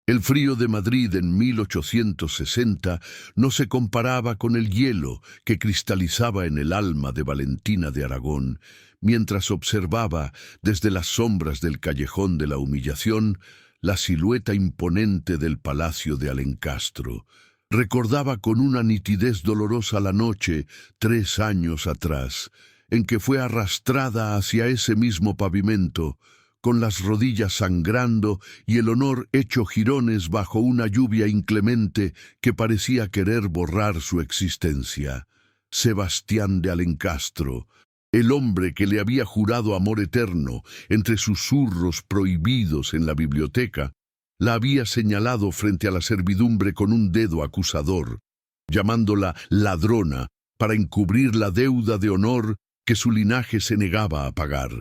El frío de Madrid en 1860 no se comparaba con el hielo que cristalizaba en el alma de Valentina de Aragón, mientras observaba desde las sombras del callejón de la humillación la silueta imponente del palacio de Alencastro. Recordaba con una nitidez dolorosa la noche, 3 años atrás, en que fue arrastrada hacia ese mismo pavimento, con las rodillas sangrando y el honor hecho jirones bajo una lluvia inclemente que parecía querer borrar su existencia. Sebastián de Alencastro, el hombre que le había jurado amor eterno entre susurros prohibidos en la biblioteca, la había señalado frente a la servidumbre con un dedo acusador, llamándola ladrona para encubrir la deuda de honor que su linaje se negaba a pagar.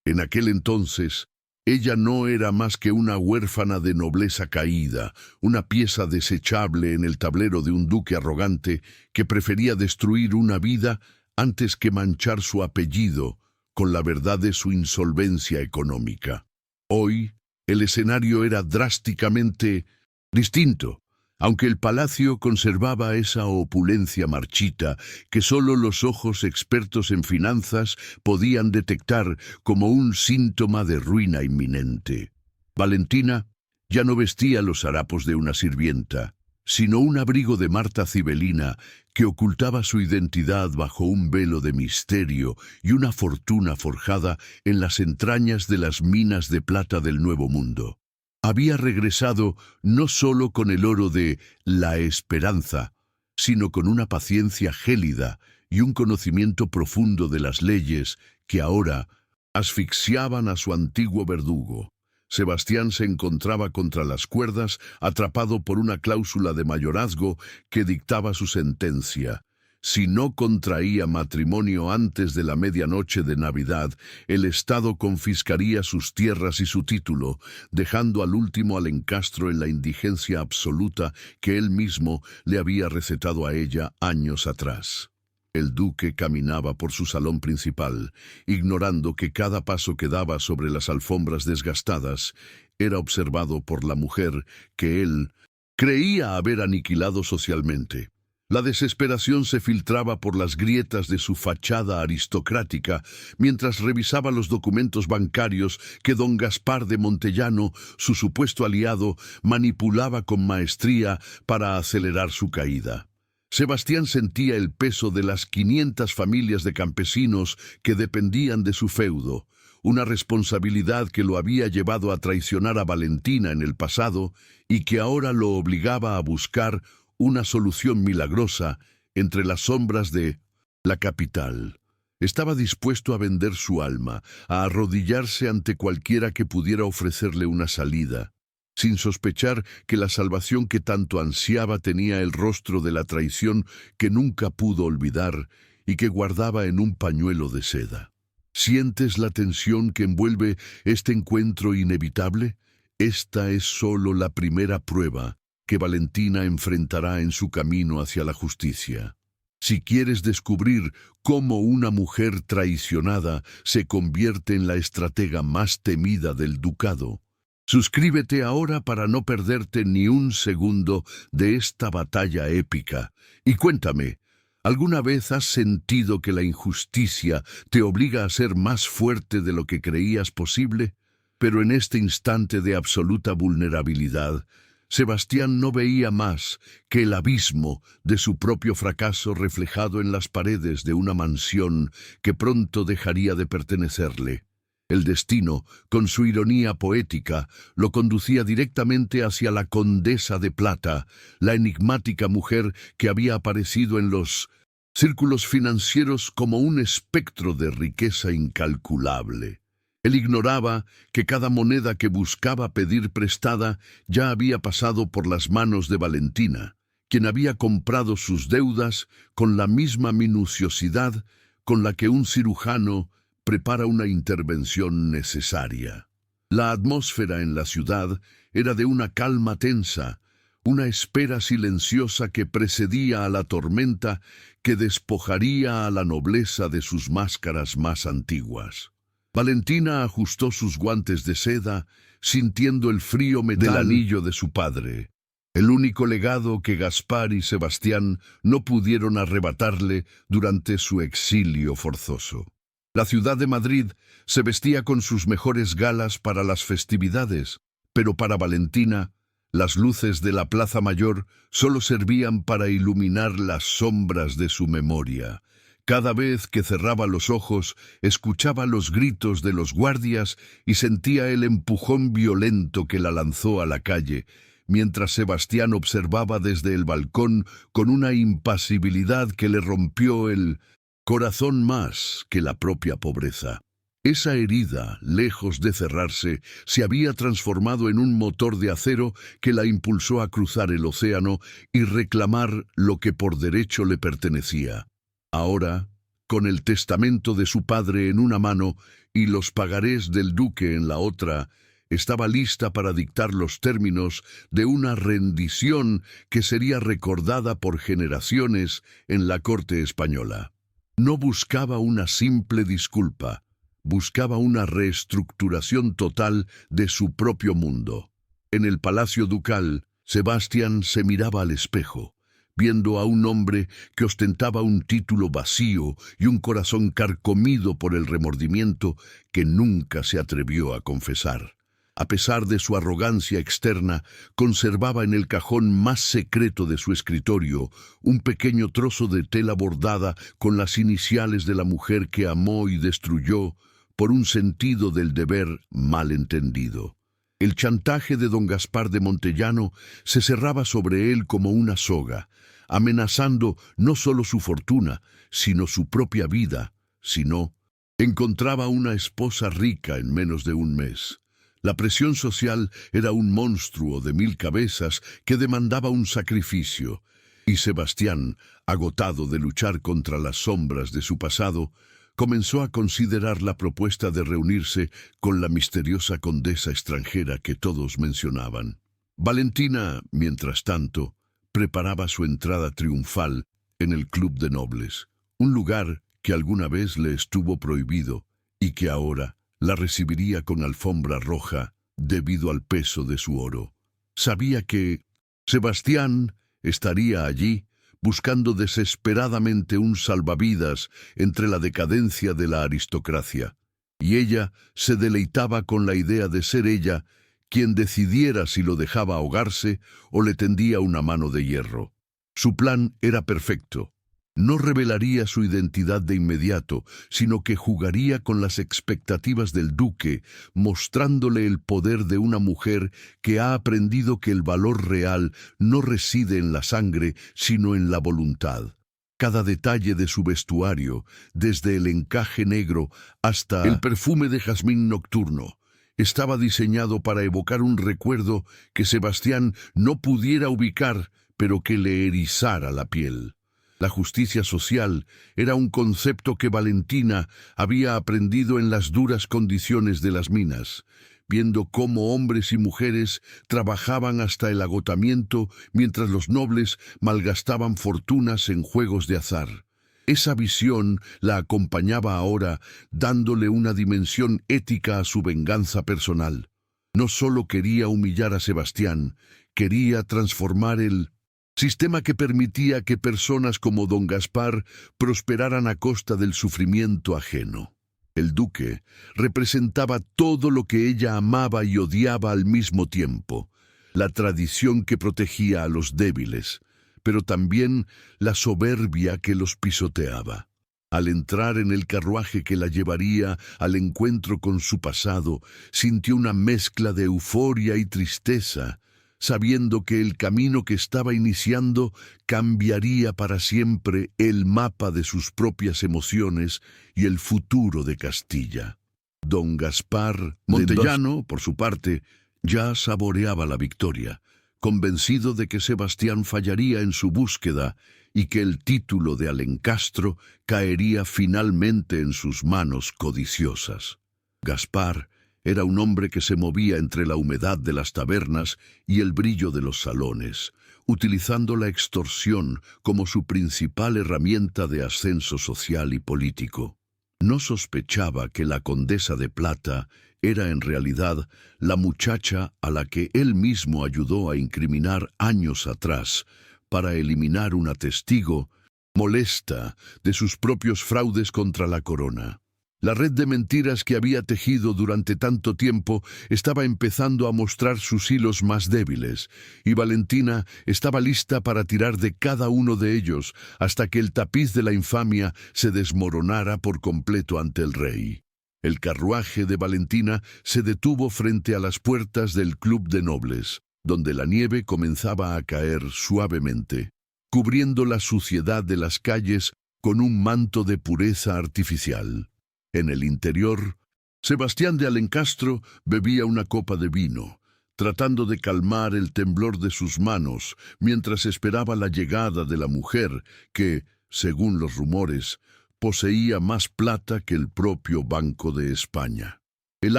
En aquel entonces, ella no era más que una huérfana de nobleza caída, una pieza desechable en el tablero de un duque arrogante que prefería destruir una vida antes que manchar su apellido con la verdad de su insolvencia económica. Hoy, el escenario era drásticamente distinto. Aunque el palacio conservaba esa opulencia marchita que solo los ojos expertos en finanzas podían detectar como un síntoma de ruina inminente. Valentina ya no vestía los harapos de una sirvienta, sino un abrigo de Marta Cibelina que ocultaba su identidad bajo un velo de misterio y una fortuna forjada en las entrañas de las minas de plata del Nuevo Mundo. Había regresado no solo con el oro de la esperanza, sino con una paciencia gélida y un conocimiento profundo de las leyes que ahora asfixiaban a su antiguo verdugo. Sebastián se encontraba contra las cuerdas, atrapado por una cláusula de mayorazgo que dictaba su sentencia. Si no contraía matrimonio antes de la medianoche de Navidad, el Estado confiscaría sus tierras y su título, dejando al último Alencastro en la indigencia absoluta que él mismo le había recetado a ella años atrás. El duque caminaba por su salón principal, ignorando que cada paso que daba sobre las alfombras desgastadas era observado por la mujer que él creía haber aniquilado socialmente. La desesperación se filtraba por las grietas de su fachada aristocrática mientras revisaba los documentos bancarios que don Gaspar de Montellano, su supuesto aliado, manipulaba con maestría para acelerar su caída. Sebastián sentía el peso de las 500 familias de campesinos que dependían de su feudo, una responsabilidad que lo había llevado a traicionar a Valentina en el pasado y que ahora lo obligaba a buscar una solución milagrosa entre las sombras de la capital. Estaba dispuesto a vender su alma, a arrodillarse ante cualquiera que pudiera ofrecerle una salida, sin sospechar que la salvación que tanto ansiaba tenía el rostro de la traición que nunca pudo olvidar y que guardaba en un pañuelo de seda. ¿Sientes la tensión que envuelve este encuentro inevitable? Esta es solo la primera prueba que Valentina enfrentará en su camino hacia la justicia. Si quieres descubrir cómo una mujer traicionada se convierte en la estratega más temida del ducado, suscríbete ahora para no perderte ni un segundo de esta batalla épica. Y cuéntame, ¿alguna vez has sentido que la injusticia te obliga a ser más fuerte de lo que creías posible? Pero en este instante de absoluta vulnerabilidad, Sebastián no veía más que el abismo de su propio fracaso reflejado en las paredes de una mansión que pronto dejaría de pertenecerle. El destino, con su ironía poética, lo conducía directamente hacia la Condesa de Plata, la enigmática mujer que había aparecido en los círculos financieros como un espectro de riqueza incalculable. Él ignoraba que cada moneda que buscaba pedir prestada ya había pasado por las manos de Valentina, quien había comprado sus deudas con la misma minuciosidad con la que un cirujano prepara una intervención necesaria. La atmósfera en la ciudad era de una calma tensa, una espera silenciosa que precedía a la tormenta que despojaría a la nobleza de sus máscaras más antiguas. Valentina ajustó sus guantes de seda, sintiendo el frío metal del anillo de su padre, el único legado que Gaspar y Sebastián no pudieron arrebatarle durante su exilio forzoso. La ciudad de Madrid se vestía con sus mejores galas para las festividades, pero para Valentina, las luces de la Plaza Mayor solo servían para iluminar las sombras de su memoria. Cada vez que cerraba los ojos, escuchaba los gritos de los guardias y sentía el empujón violento que la lanzó a la calle, mientras Sebastián observaba desde el balcón con una impasibilidad que le rompió el corazón más que la propia pobreza. Esa herida, lejos de cerrarse, se había transformado en un motor de acero que la impulsó a cruzar el océano y reclamar lo que por derecho le pertenecía. Ahora, con el testamento de su padre en una mano y los pagarés del duque en la otra, estaba lista para dictar los términos de una rendición que sería recordada por generaciones en la corte española. No buscaba una simple disculpa, buscaba una reestructuración total de su propio mundo. En el palacio ducal, Sebastián se miraba al espejo, viendo a un hombre que ostentaba un título vacío y un corazón carcomido por el remordimiento que nunca se atrevió a confesar. A pesar de su arrogancia externa, conservaba en el cajón más secreto de su escritorio un pequeño trozo de tela bordada con las iniciales de la mujer que amó y destruyó por un sentido del deber mal entendido. El chantaje de don Gaspar de Montellano se cerraba sobre él como una soga, amenazando no solo su fortuna, sino su propia vida, si no, encontraba una esposa rica en menos de un mes. La presión social era un monstruo de 1000 cabezas que demandaba un sacrificio, y Sebastián, agotado de luchar contra las sombras de su pasado, comenzó a considerar la propuesta de reunirse con la misteriosa condesa extranjera que todos mencionaban. Valentina, mientras tanto, preparaba su entrada triunfal en el Club de Nobles, un lugar que alguna vez le estuvo prohibido y que ahora la recibiría con alfombra roja debido al peso de su oro. Sabía que Sebastián estaría allí buscando desesperadamente un salvavidas entre la decadencia de la aristocracia, y ella se deleitaba con la idea de ser ella quien decidiera si lo dejaba ahogarse o le tendía una mano de hierro. Su plan era perfecto. No revelaría su identidad de inmediato, sino que jugaría con las expectativas del duque, mostrándole el poder de una mujer que ha aprendido que el valor real no reside en la sangre, sino en la voluntad. Cada detalle de su vestuario, desde el encaje negro hasta el perfume de jazmín nocturno, estaba diseñado para evocar un recuerdo que Sebastián no pudiera ubicar, pero que le erizara la piel. La justicia social era un concepto que Valentina había aprendido en las duras condiciones de las minas, viendo cómo hombres y mujeres trabajaban hasta el agotamiento mientras los nobles malgastaban fortunas en juegos de azar. Esa visión la acompañaba ahora, dándole una dimensión ética a su venganza personal. No solo quería humillar a Sebastián, quería transformar el sistema que permitía que personas como don Gaspar prosperaran a costa del sufrimiento ajeno. El duque representaba todo lo que ella amaba y odiaba al mismo tiempo, la tradición que protegía a los débiles, pero también la soberbia que los pisoteaba. Al entrar en el carruaje que la llevaría al encuentro con su pasado, sintió una mezcla de euforia y tristeza, sabiendo que el camino que estaba iniciando cambiaría para siempre el mapa de sus propias emociones y el futuro de Castilla. Don Gaspar Montellano, por su parte, ya saboreaba la victoria, convencido de que Sebastián fallaría en su búsqueda y que el título de Alencastro caería finalmente en sus manos codiciosas. Gaspar era un hombre que se movía entre la humedad de las tabernas y el brillo de los salones, utilizando la extorsión como su principal herramienta de ascenso social y político. No sospechaba que la condesa de Plata era en realidad la muchacha a la que él mismo ayudó a incriminar años atrás para eliminar una testigo molesta de sus propios fraudes contra la corona. La red de mentiras que había tejido durante tanto tiempo estaba empezando a mostrar sus hilos más débiles, y Valentina estaba lista para tirar de cada uno de ellos hasta que el tapiz de la infamia se desmoronara por completo ante el rey. El carruaje de Valentina se detuvo frente a las puertas del Club de Nobles, donde la nieve comenzaba a caer suavemente, cubriendo la suciedad de las calles con un manto de pureza artificial. En el interior, Sebastián de Alencastro bebía una copa de vino, tratando de calmar el temblor de sus manos mientras esperaba la llegada de la mujer que, según los rumores, poseía más plata que el propio Banco de España. El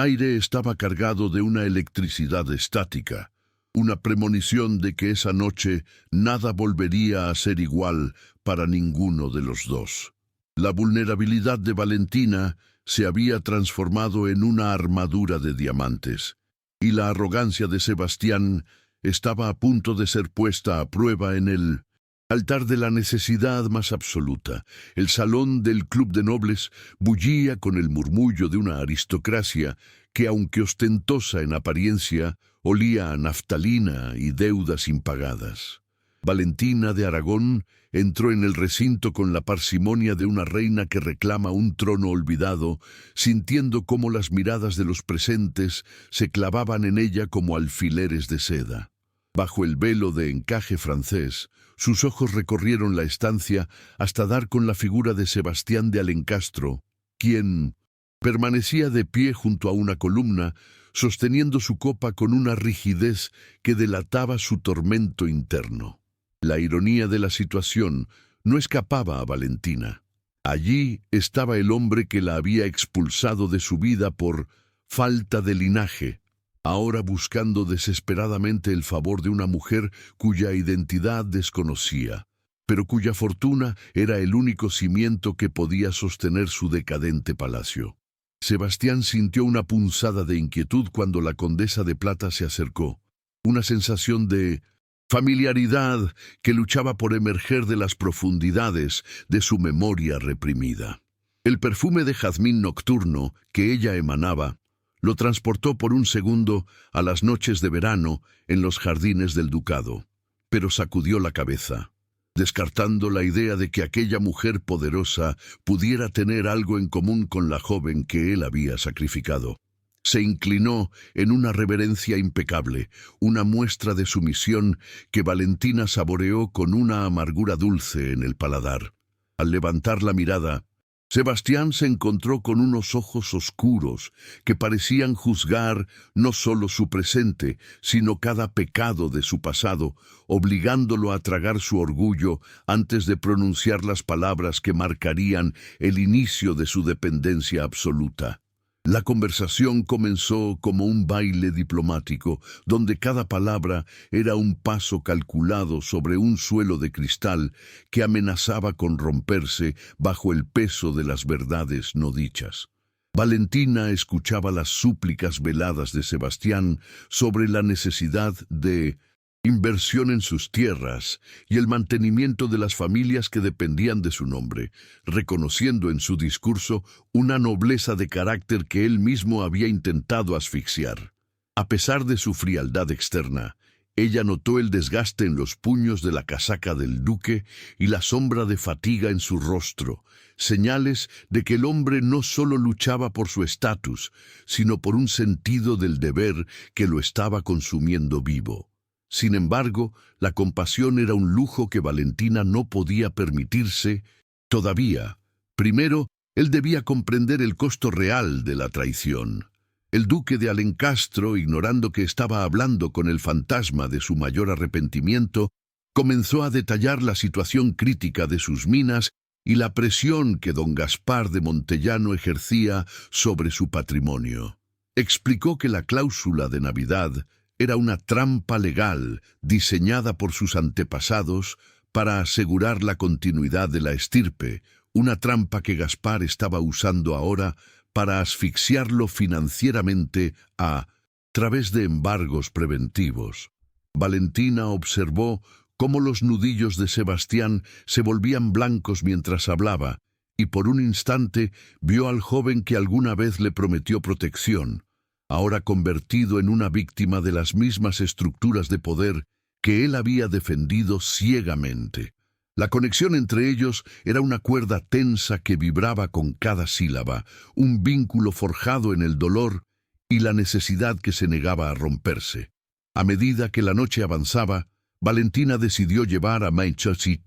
aire estaba cargado de una electricidad estática, una premonición de que esa noche nada volvería a ser igual para ninguno de los dos. La vulnerabilidad de Valentina se había transformado en una armadura de diamantes, y la arrogancia de Sebastián estaba a punto de ser puesta a prueba en el altar de la necesidad más absoluta. El salón del Club de Nobles bullía con el murmullo de una aristocracia que, aunque ostentosa en apariencia, olía a naftalina y deudas impagadas. Valentina de Aragón entró en el recinto con la parsimonia de una reina que reclama un trono olvidado, sintiendo cómo las miradas de los presentes se clavaban en ella como alfileres de seda. Bajo el velo de encaje francés, sus ojos recorrieron la estancia hasta dar con la figura de Sebastián de Alencastro, quien permanecía de pie junto a una columna, sosteniendo su copa con una rigidez que delataba su tormento interno. La ironía de la situación no escapaba a Valentina. Allí estaba el hombre que la había expulsado de su vida por falta de linaje, ahora buscando desesperadamente el favor de una mujer cuya identidad desconocía, pero cuya fortuna era el único cimiento que podía sostener su decadente palacio. Sebastián sintió una punzada de inquietud cuando la condesa de Plata se acercó, una sensación de familiaridad que luchaba por emerger de las profundidades de su memoria reprimida. El perfume de jazmín nocturno que ella emanaba lo transportó por un segundo a las noches de verano en los jardines del ducado, pero sacudió la cabeza, descartando la idea de que aquella mujer poderosa pudiera tener algo en común con la joven que él había sacrificado. Se inclinó en una reverencia impecable, una muestra de sumisión que Valentina saboreó con una amargura dulce en el paladar. Al levantar la mirada, Sebastián se encontró con unos ojos oscuros que parecían juzgar no solo su presente, sino cada pecado de su pasado, obligándolo a tragar su orgullo antes de pronunciar las palabras que marcarían el inicio de su dependencia absoluta. La conversación comenzó como un baile diplomático, donde cada palabra era un paso calculado sobre un suelo de cristal que amenazaba con romperse bajo el peso de las verdades no dichas. Valentina escuchaba las súplicas veladas de Sebastián sobre la necesidad de inversión en sus tierras y el mantenimiento de las familias que dependían de su nombre, reconociendo en su discurso una nobleza de carácter que él mismo había intentado asfixiar. A pesar de su frialdad externa, ella notó el desgaste en los puños de la casaca del duque y la sombra de fatiga en su rostro, señales de que el hombre no solo luchaba por su estatus, sino por un sentido del deber que lo estaba consumiendo vivo. Sin embargo, la compasión era un lujo que Valentina no podía permitirse todavía. Primero, él debía comprender el costo real de la traición. El duque de Alencastro, ignorando que estaba hablando con el fantasma de su mayor arrepentimiento, comenzó a detallar la situación crítica de sus minas y la presión que don Gaspar de Montellano ejercía sobre su patrimonio. Explicó que la cláusula de Navidad era una trampa legal diseñada por sus antepasados para asegurar la continuidad de la estirpe, una trampa que Gaspar estaba usando ahora para asfixiarlo financieramente a través de embargos preventivos. Valentina observó cómo los nudillos de Sebastián se volvían blancos mientras hablaba, y por un instante vio al joven que alguna vez le prometió protección, ahora convertido en una víctima de las mismas estructuras de poder que él había defendido ciegamente. La conexión entre ellos era una cuerda tensa que vibraba con cada sílaba, un vínculo forjado en el dolor y la necesidad que se negaba a romperse. A medida que la noche avanzaba, Valentina decidió llevar a Manchester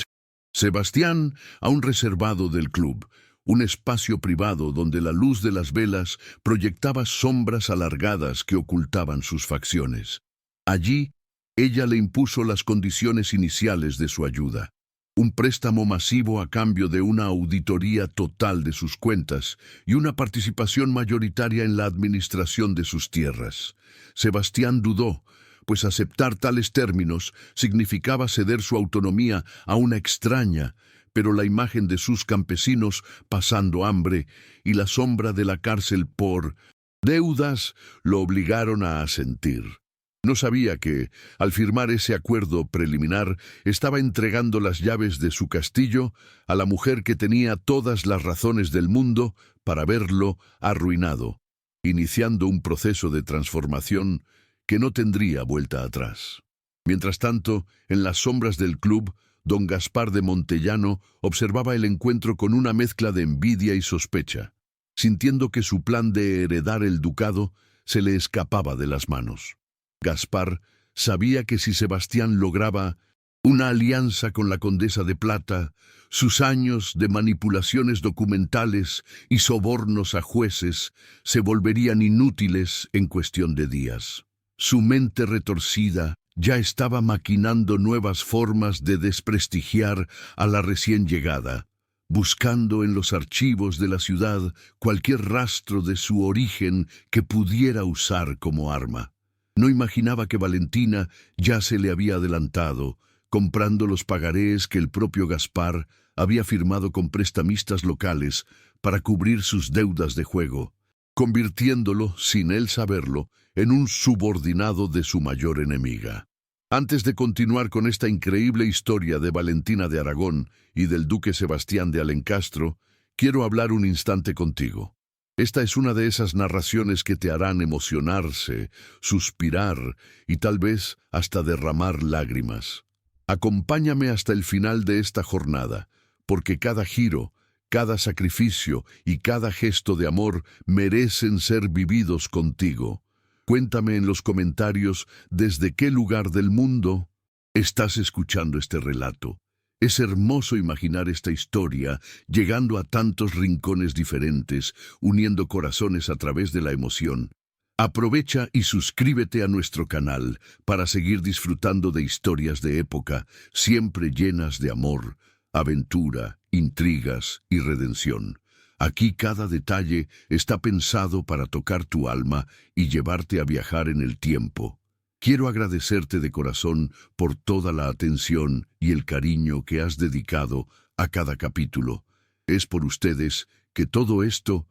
Sebastián a un reservado del club, un espacio privado donde la luz de las velas proyectaba sombras alargadas que ocultaban sus facciones. Allí, ella le impuso las condiciones iniciales de su ayuda. Un préstamo masivo a cambio de una auditoría total de sus cuentas y una participación mayoritaria en la administración de sus tierras. Sebastián dudó, pues aceptar tales términos significaba ceder su autonomía a una extraña, pero la imagen de sus campesinos pasando hambre y la sombra de la cárcel por deudas lo obligaron a asentir. No sabía que, al firmar ese acuerdo preliminar, estaba entregando las llaves de su castillo a la mujer que tenía todas las razones del mundo para verlo arruinado, iniciando un proceso de transformación que no tendría vuelta atrás. Mientras tanto, en las sombras del club, don Gaspar de Montellano observaba el encuentro con una mezcla de envidia y sospecha, sintiendo que su plan de heredar el ducado se le escapaba de las manos. Gaspar sabía que si Sebastián lograba una alianza con la condesa de Plata, sus años de manipulaciones documentales y sobornos a jueces se volverían inútiles en cuestión de días. Su mente retorcida ya estaba maquinando nuevas formas de desprestigiar a la recién llegada, buscando en los archivos de la ciudad cualquier rastro de su origen que pudiera usar como arma. No imaginaba que Valentina ya se le había adelantado, comprando los pagarés que el propio Gaspar había firmado con prestamistas locales para cubrir sus deudas de juego, convirtiéndolo, sin él saberlo, en un subordinado de su mayor enemiga. Antes de continuar con esta increíble historia de Valentina de Aragón y del duque Sebastián de Alencastro, quiero hablar un instante contigo. Esta es una de esas narraciones que te harán emocionarse, suspirar y tal vez hasta derramar lágrimas. Acompáñame hasta el final de esta jornada, porque cada giro, cada sacrificio y cada gesto de amor merecen ser vividos contigo. Cuéntame en los comentarios desde qué lugar del mundo estás escuchando este relato. Es hermoso imaginar esta historia llegando a tantos rincones diferentes, uniendo corazones a través de la emoción. Aprovecha y suscríbete a nuestro canal para seguir disfrutando de historias de época, siempre llenas de amor, aventura, intrigas y redención. Aquí cada detalle está pensado para tocar tu alma y llevarte a viajar en el tiempo. Quiero agradecerte de corazón por toda la atención y el cariño que has dedicado a cada capítulo. Es por ustedes que todo esto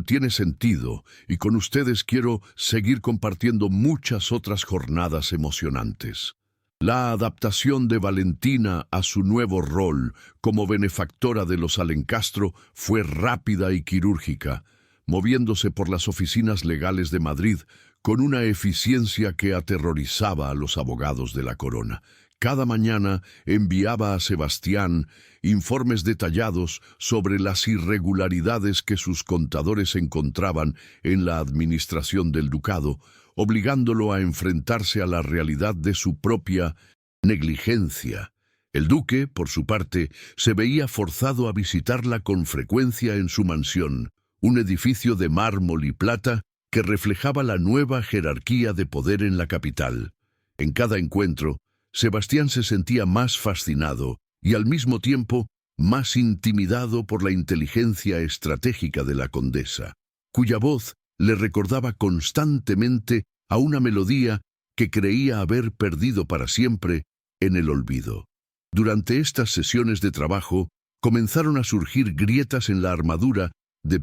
tiene sentido y con ustedes quiero seguir compartiendo muchas otras jornadas emocionantes. La adaptación de Valentina a su nuevo rol como benefactora de los Alencastro fue rápida y quirúrgica, moviéndose por las oficinas legales de Madrid con una eficiencia que aterrorizaba a los abogados de la corona. Cada mañana enviaba a Sebastián informes detallados sobre las irregularidades que sus contadores encontraban en la administración del ducado, obligándolo a enfrentarse a la realidad de su propia negligencia. El duque, por su parte, se veía forzado a visitarla con frecuencia en su mansión, un edificio de mármol y plata que reflejaba la nueva jerarquía de poder en la capital. En cada encuentro, Sebastián se sentía más fascinado y al mismo tiempo más intimidado por la inteligencia estratégica de la condesa, cuya voz le recordaba constantemente a una melodía que creía haber perdido para siempre en el olvido. Durante estas sesiones de trabajo, comenzaron a surgir grietas en la armadura de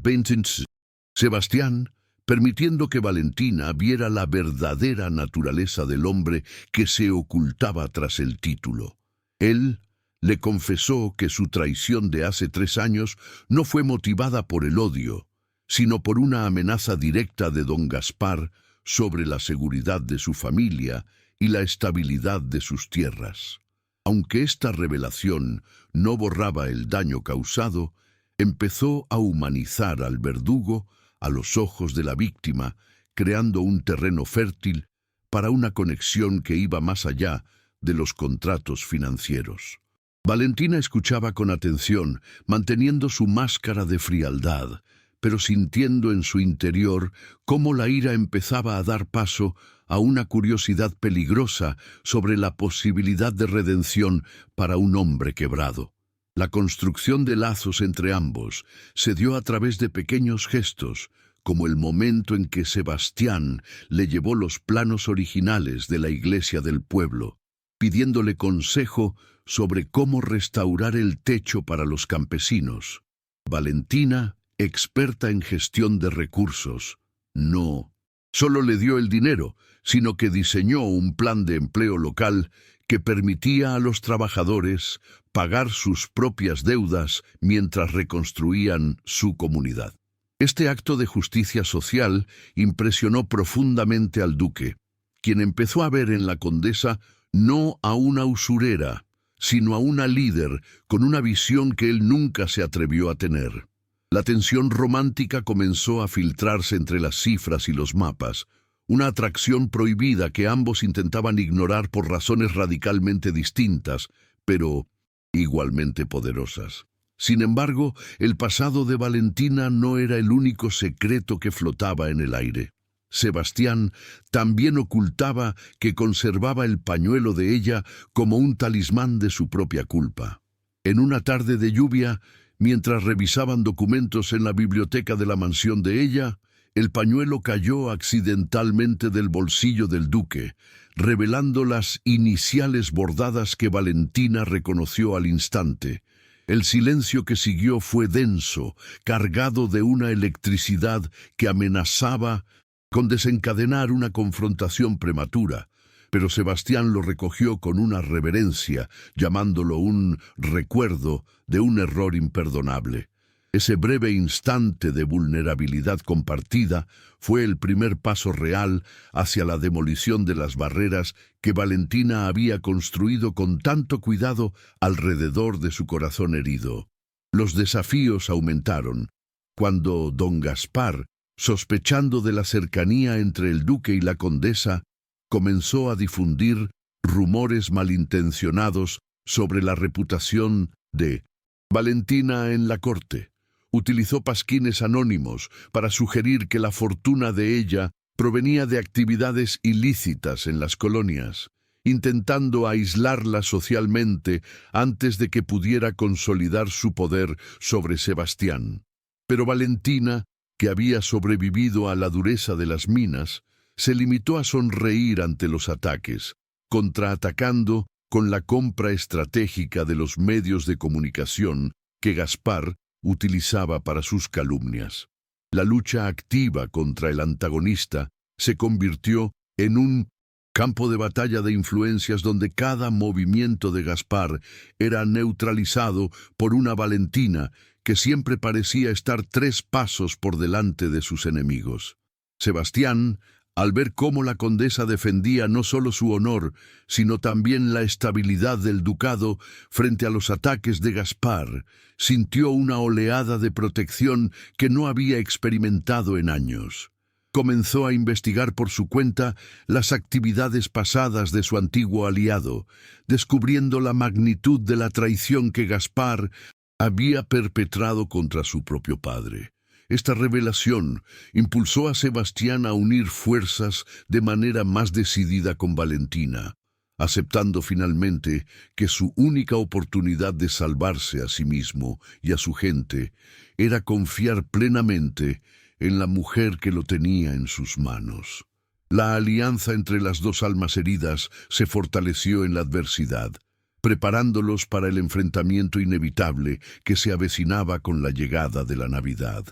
Sebastián, permitiendo que Valentina viera la verdadera naturaleza del hombre que se ocultaba tras el título. Él le confesó que su traición de hace 3 años no fue motivada por el odio, sino por una amenaza directa de don Gaspar sobre la seguridad de su familia y la estabilidad de sus tierras. Aunque esta revelación no borraba el daño causado, empezó a humanizar al verdugo a los ojos de la víctima, creando un terreno fértil para una conexión que iba más allá de los contratos financieros. Valentina escuchaba con atención, manteniendo su máscara de frialdad, pero sintiendo en su interior cómo la ira empezaba a dar paso a una curiosidad peligrosa sobre la posibilidad de redención para un hombre quebrado. La construcción de lazos entre ambos se dio a través de pequeños gestos, como el momento en que Sebastián le llevó los planos originales de la iglesia del pueblo, pidiéndole consejo sobre cómo restaurar el techo para los campesinos. Valentina, experta en gestión de recursos, no solo le dio el dinero, sino que diseñó un plan de empleo local que permitía a los trabajadores pagar sus propias deudas mientras reconstruían su comunidad. Este acto de justicia social impresionó profundamente al duque, quien empezó a ver en la condesa no a una usurera, sino a una líder con una visión que él nunca se atrevió a tener. La tensión romántica comenzó a filtrarse entre las cifras y los mapas, una atracción prohibida que ambos intentaban ignorar por razones radicalmente distintas, pero igualmente poderosas. Sin embargo, el pasado de Valentina no era el único secreto que flotaba en el aire. Sebastián también ocultaba que conservaba el pañuelo de ella como un talismán de su propia culpa. En una tarde de lluvia, mientras revisaban documentos en la biblioteca de la mansión de ella, el pañuelo cayó accidentalmente del bolsillo del duque, revelando las iniciales bordadas que Valentina reconoció al instante. El silencio que siguió fue denso, cargado de una electricidad que amenazaba con desencadenar una confrontación prematura, pero Sebastián lo recogió con una reverencia, llamándolo un recuerdo de un error imperdonable. Ese breve instante de vulnerabilidad compartida fue el primer paso real hacia la demolición de las barreras que Valentina había construido con tanto cuidado alrededor de su corazón herido. Los desafíos aumentaron cuando don Gaspar, sospechando de la cercanía entre el duque y la condesa, comenzó a difundir rumores malintencionados sobre la reputación de Valentina en la corte. Utilizó pasquines anónimos para sugerir que la fortuna de ella provenía de actividades ilícitas en las colonias, intentando aislarla socialmente antes de que pudiera consolidar su poder sobre Sebastián. Pero Valentina, que había sobrevivido a la dureza de las minas, se limitó a sonreír ante los ataques, contraatacando con la compra estratégica de los medios de comunicación que Gaspar utilizaba para sus calumnias. La lucha activa contra el antagonista se convirtió en un campo de batalla de influencias donde cada movimiento de Gaspar era neutralizado por una Valentina que siempre parecía estar 3 pasos por delante de sus enemigos. Sebastián, al ver cómo la condesa defendía no solo su honor, sino también la estabilidad del ducado frente a los ataques de Gaspar, sintió una oleada de protección que no había experimentado en años. Comenzó a investigar por su cuenta las actividades pasadas de su antiguo aliado, descubriendo la magnitud de la traición que Gaspar había perpetrado contra su propio padre. Esta revelación impulsó a Sebastián a unir fuerzas de manera más decidida con Valentina, aceptando finalmente que su única oportunidad de salvarse a sí mismo y a su gente era confiar plenamente en la mujer que lo tenía en sus manos. La alianza entre las 2 almas heridas se fortaleció en la adversidad. preparándolos para el enfrentamiento inevitable que se avecinaba con la llegada de la Navidad.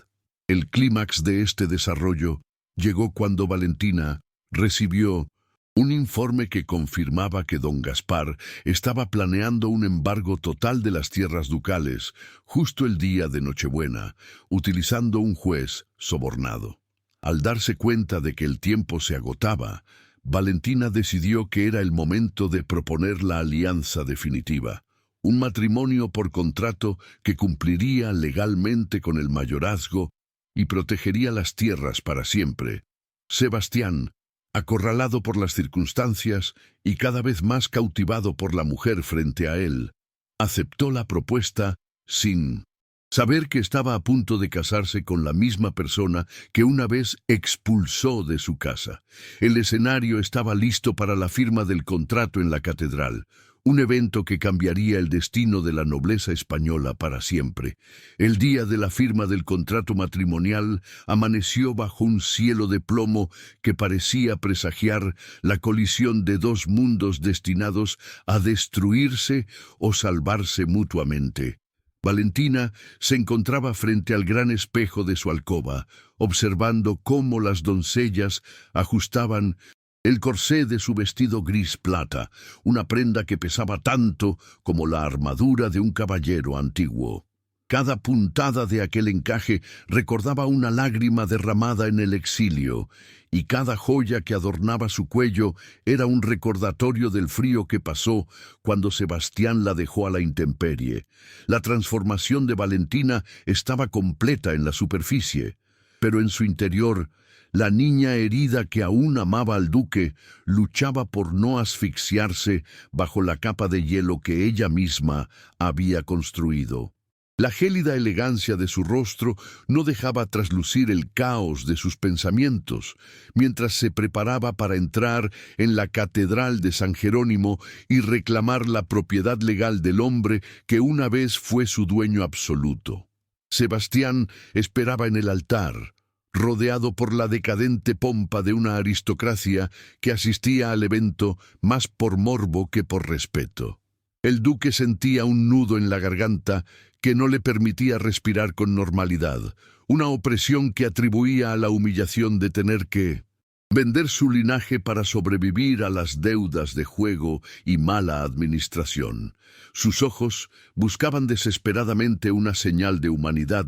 El clímax de este desarrollo llegó cuando Valentina recibió un informe que confirmaba que don Gaspar estaba planeando un embargo total de las tierras ducales justo el día de Nochebuena, utilizando un juez sobornado. Al darse cuenta de que el tiempo se agotaba, Valentina decidió que era el momento de proponer la alianza definitiva, un matrimonio por contrato que cumpliría legalmente con el mayorazgo y protegería las tierras para siempre. Sebastián, acorralado por las circunstancias y cada vez más cautivado por la mujer frente a él, aceptó la propuesta sin saber que estaba a punto de casarse con la misma persona que una vez expulsó de su casa. El escenario estaba listo para la firma del contrato en la catedral, un evento que cambiaría el destino de la nobleza española para siempre. El día de la firma del contrato matrimonial amaneció bajo un cielo de plomo que parecía presagiar la colisión de dos mundos destinados a destruirse o salvarse mutuamente. Valentina se encontraba frente al gran espejo de su alcoba, observando cómo las doncellas ajustaban el corsé de su vestido gris plata, una prenda que pesaba tanto como la armadura de un caballero antiguo. Cada puntada de aquel encaje recordaba una lágrima derramada en el exilio, y cada joya que adornaba su cuello era un recordatorio del frío que pasó cuando Sebastián la dejó a la intemperie. La transformación de Valentina estaba completa en la superficie, pero en su interior, la niña herida que aún amaba al duque luchaba por no asfixiarse bajo la capa de hielo que ella misma había construido. La gélida elegancia de su rostro no dejaba traslucir el caos de sus pensamientos, mientras se preparaba para entrar en la catedral de San Jerónimo y reclamar la propiedad legal del hombre que una vez fue su dueño absoluto. Sebastián esperaba en el altar, rodeado por la decadente pompa de una aristocracia que asistía al evento más por morbo que por respeto. El duque sentía un nudo en la garganta que no le permitía respirar con normalidad, una opresión que atribuía a la humillación de tener que vender su linaje para sobrevivir a las deudas de juego y mala administración. Sus ojos buscaban desesperadamente una señal de humanidad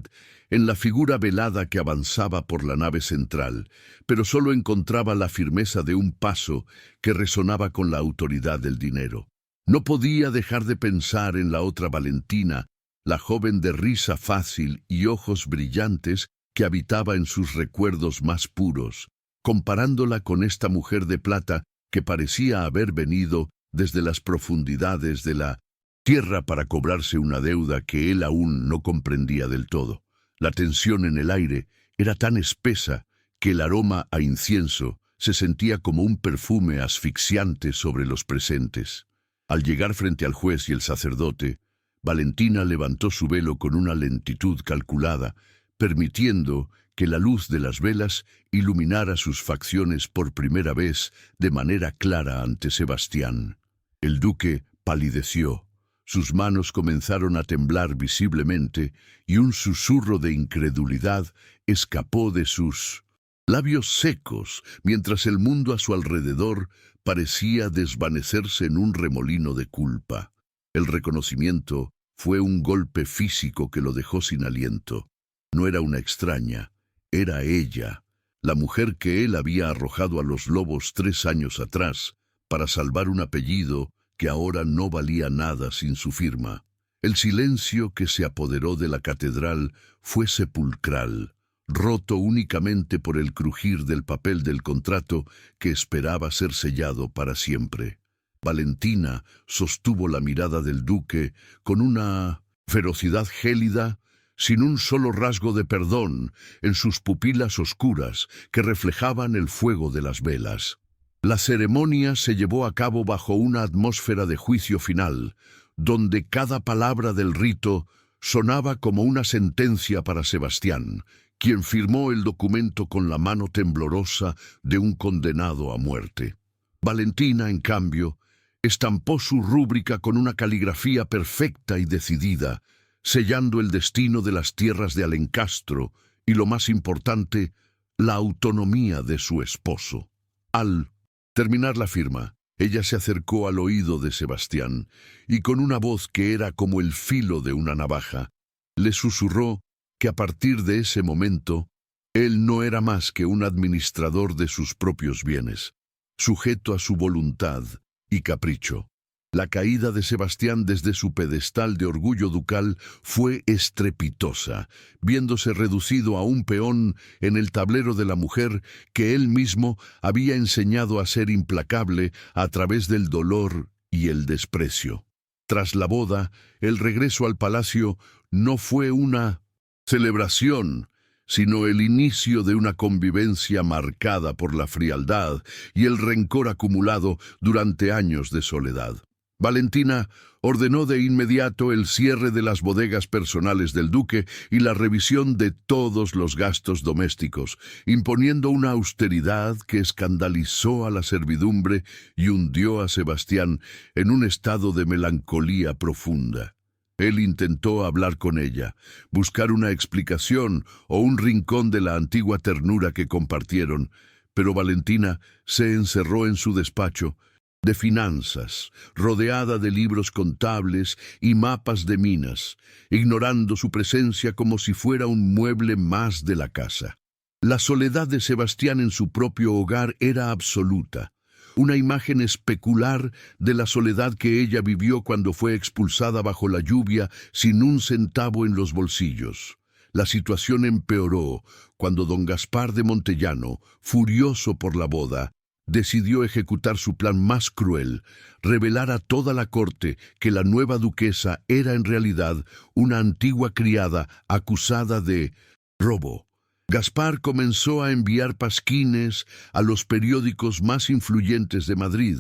en la figura velada que avanzaba por la nave central, pero solo encontraba la firmeza de un paso que resonaba con la autoridad del dinero. No podía dejar de pensar en la otra Valentina, la joven de risa fácil y ojos brillantes que habitaba en sus recuerdos más puros, comparándola con esta mujer de plata que parecía haber venido desde las profundidades de la tierra para cobrarse una deuda que él aún no comprendía del todo. La tensión en el aire era tan espesa que el aroma a incienso se sentía como un perfume asfixiante sobre los presentes. Al llegar frente al juez y el sacerdote, Valentina levantó su velo con una lentitud calculada, permitiendo que la luz de las velas iluminara sus facciones por primera vez de manera clara ante Sebastián. El duque palideció, sus manos comenzaron a temblar visiblemente y un susurro de incredulidad escapó de sus labios secos, mientras el mundo a su alrededor parecía desvanecerse en un remolino de culpa. El reconocimiento fue un golpe físico que lo dejó sin aliento. No era una extraña, era ella, la mujer que él había arrojado a los lobos 3 años atrás para salvar un apellido que ahora no valía nada sin su firma. El silencio que se apoderó de la catedral fue sepulcral, roto únicamente por el crujir del papel del contrato que esperaba ser sellado para siempre. Valentina sostuvo la mirada del duque con una ferocidad gélida, sin un solo rasgo de perdón en sus pupilas oscuras que reflejaban el fuego de las velas. La ceremonia se llevó a cabo bajo una atmósfera de juicio final, donde cada palabra del rito sonaba como una sentencia para Sebastián, quien firmó el documento con la mano temblorosa de un condenado a muerte. Valentina, en cambio, estampó su rúbrica con una caligrafía perfecta y decidida, sellando el destino de las tierras de Alencastro y, lo más importante, la autonomía de su esposo. Al terminar la firma, ella se acercó al oído de Sebastián y con una voz que era como el filo de una navaja, le susurró que a partir de ese momento, él no era más que un administrador de sus propios bienes, sujeto a su voluntad y capricho. La caída de Sebastián desde su pedestal de orgullo ducal fue estrepitosa, viéndose reducido a un peón en el tablero de la mujer que él mismo había enseñado a ser implacable a través del dolor y el desprecio. Tras la boda, el regreso al palacio no fue una celebración, sino el inicio de una convivencia marcada por la frialdad y el rencor acumulado durante años de soledad. Valentina ordenó de inmediato el cierre de las bodegas personales del duque y la revisión de todos los gastos domésticos, imponiendo una austeridad que escandalizó a la servidumbre y hundió a Sebastián en un estado de melancolía profunda. Él intentó hablar con ella, buscar una explicación o un rincón de la antigua ternura que compartieron, pero Valentina se encerró en su despacho de finanzas, rodeada de libros contables y mapas de minas, ignorando su presencia como si fuera un mueble más de la casa. La soledad de Sebastián en su propio hogar era absoluta, una imagen especular de la soledad que ella vivió cuando fue expulsada bajo la lluvia sin un centavo en los bolsillos. La situación empeoró cuando don Gaspar de Montellano, furioso por la boda, decidió ejecutar su plan más cruel, revelar a toda la corte que la nueva duquesa era en realidad una antigua criada acusada de robo. Gaspar comenzó a enviar pasquines a los periódicos más influyentes de Madrid,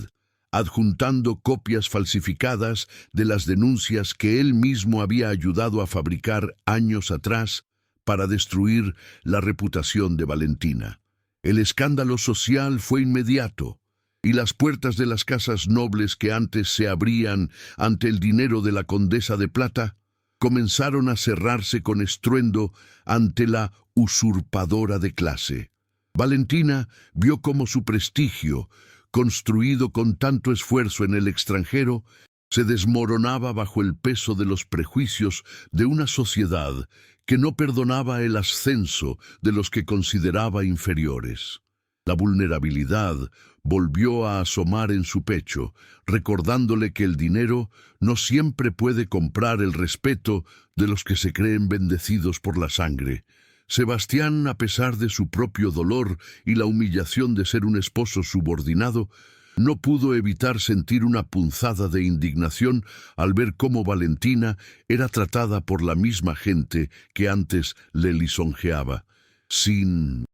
adjuntando copias falsificadas de las denuncias que él mismo había ayudado a fabricar años atrás para destruir la reputación de Valentina. El escándalo social fue inmediato, y las puertas de las casas nobles que antes se abrían ante el dinero de la condesa de Plata comenzaron a cerrarse con estruendo ante la usurpadora de clase. Valentina vio cómo su prestigio, construido con tanto esfuerzo en el extranjero, se desmoronaba bajo el peso de los prejuicios de una sociedad que no perdonaba el ascenso de los que consideraba inferiores. La vulnerabilidad volvió a asomar en su pecho, recordándole que el dinero no siempre puede comprar el respeto de los que se creen bendecidos por la sangre. Sebastián, a pesar de su propio dolor y la humillación de ser un esposo subordinado, no pudo evitar sentir una punzada de indignación al ver cómo Valentina era tratada por la misma gente que antes le lisonjeaba. Sin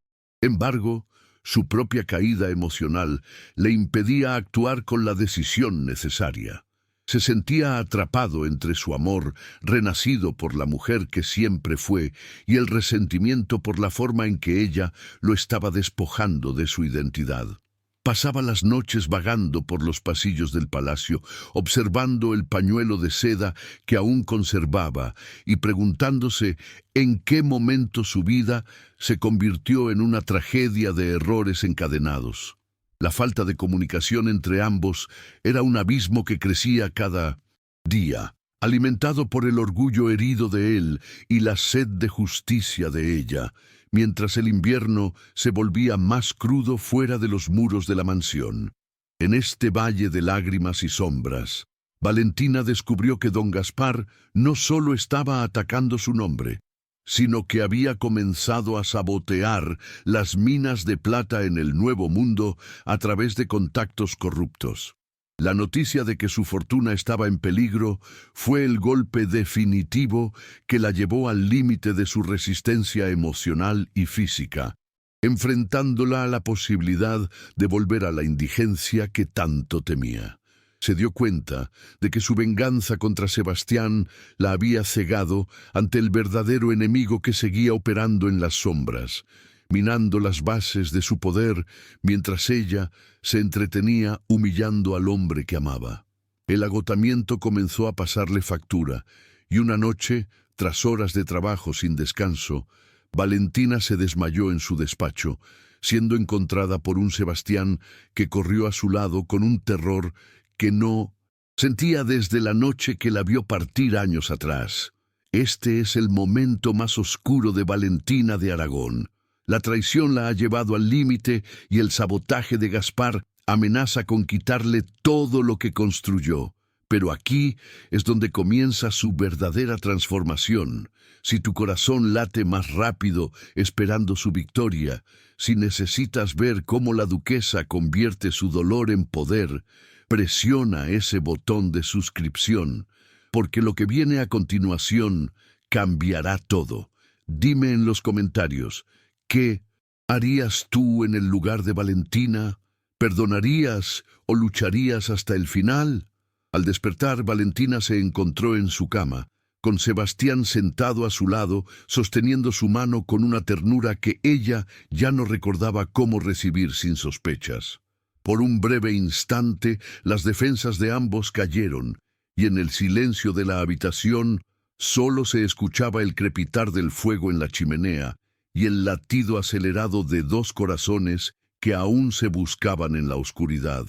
embargo, su propia caída emocional le impedía actuar con la decisión necesaria. Se sentía atrapado entre su amor, renacido por la mujer que siempre fue, y el resentimiento por la forma en que ella lo estaba despojando de su identidad. Pasaba las noches vagando por los pasillos del palacio, observando el pañuelo de seda que aún conservaba y preguntándose en qué momento su vida se convirtió en una tragedia de errores encadenados. La falta de comunicación entre ambos era un abismo que crecía cada día, alimentado por el orgullo herido de él y la sed de justicia de ella, mientras el invierno se volvía más crudo fuera de los muros de la mansión. En este valle de lágrimas y sombras, Valentina descubrió que don Gaspar no solo estaba atacando su nombre, sino que había comenzado a sabotear las minas de plata en el Nuevo Mundo a través de contactos corruptos. La noticia de que su fortuna estaba en peligro fue el golpe definitivo que la llevó al límite de su resistencia emocional y física, enfrentándola a la posibilidad de volver a la indigencia que tanto temía. Se dio cuenta de que su venganza contra Sebastián la había cegado ante el verdadero enemigo que seguía operando en las sombras, minando las bases de su poder, mientras ella se entretenía humillando al hombre que amaba. El agotamiento comenzó a pasarle factura, y una noche, tras horas de trabajo sin descanso, Valentina se desmayó en su despacho, siendo encontrada por un Sebastián que corrió a su lado con un terror que no sentía desde la noche que la vio partir años atrás. Este es el momento más oscuro de Valentina de Aragón. La traición la ha llevado al límite y el sabotaje de Gaspar amenaza con quitarle todo lo que construyó. Pero aquí es donde comienza su verdadera transformación. Si tu corazón late más rápido esperando su victoria, si necesitas ver cómo la duquesa convierte su dolor en poder, presiona ese botón de suscripción, porque lo que viene a continuación cambiará todo. Dime en los comentarios, ¿qué harías tú en el lugar de Valentina? ¿Perdonarías o lucharías hasta el final? Al despertar, Valentina se encontró en su cama, con Sebastián sentado a su lado, sosteniendo su mano con una ternura que ella ya no recordaba cómo recibir sin sospechas. Por un breve instante, las defensas de ambos cayeron, y en el silencio de la habitación solo se escuchaba el crepitar del fuego en la chimenea y el latido acelerado de dos corazones que aún se buscaban en la oscuridad.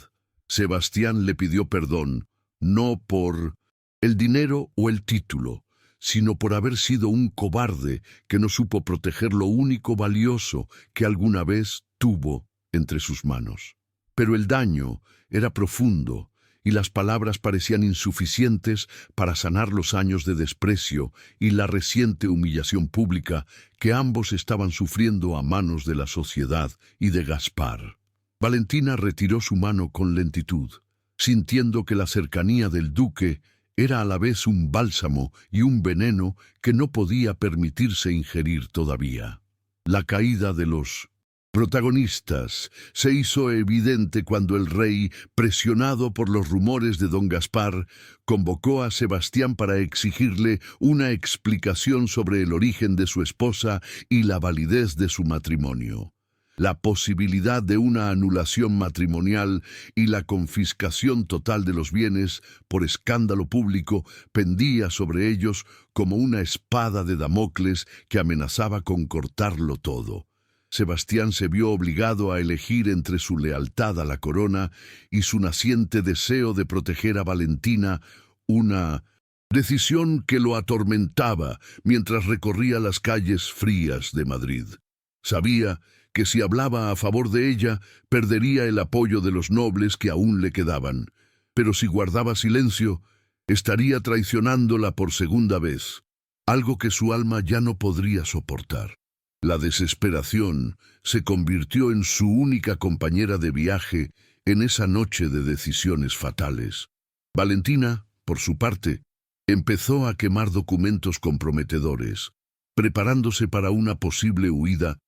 Sebastián le pidió perdón, no por el dinero o el título, sino por haber sido un cobarde que no supo proteger lo único valioso que alguna vez tuvo entre sus manos. Pero el daño era profundo y las palabras parecían insuficientes para sanar los años de desprecio y la reciente humillación pública que ambos estaban sufriendo a manos de la sociedad y de Gaspar. Valentina retiró su mano con lentitud, sintiendo que la cercanía del duque era a la vez un bálsamo y un veneno que no podía permitirse ingerir todavía. La caída de los protagonistas se hizo evidente cuando el rey, presionado por los rumores de don Gaspar, convocó a Sebastián para exigirle una explicación sobre el origen de su esposa y la validez de su matrimonio. La posibilidad de una anulación matrimonial y la confiscación total de los bienes por escándalo público pendía sobre ellos como una espada de Damocles que amenazaba con cortarlo todo. Sebastián se vio obligado a elegir entre su lealtad a la corona y su naciente deseo de proteger a Valentina, una decisión que lo atormentaba mientras recorría las calles frías de Madrid. Sabía que si hablaba a favor de ella, perdería el apoyo de los nobles que aún le quedaban, pero si guardaba silencio, estaría traicionándola por segunda vez, algo que su alma ya no podría soportar. La desesperación se convirtió en su única compañera de viaje en esa noche de decisiones fatales. Valentina, por su parte, empezó a quemar documentos comprometedores, preparándose para una posible huida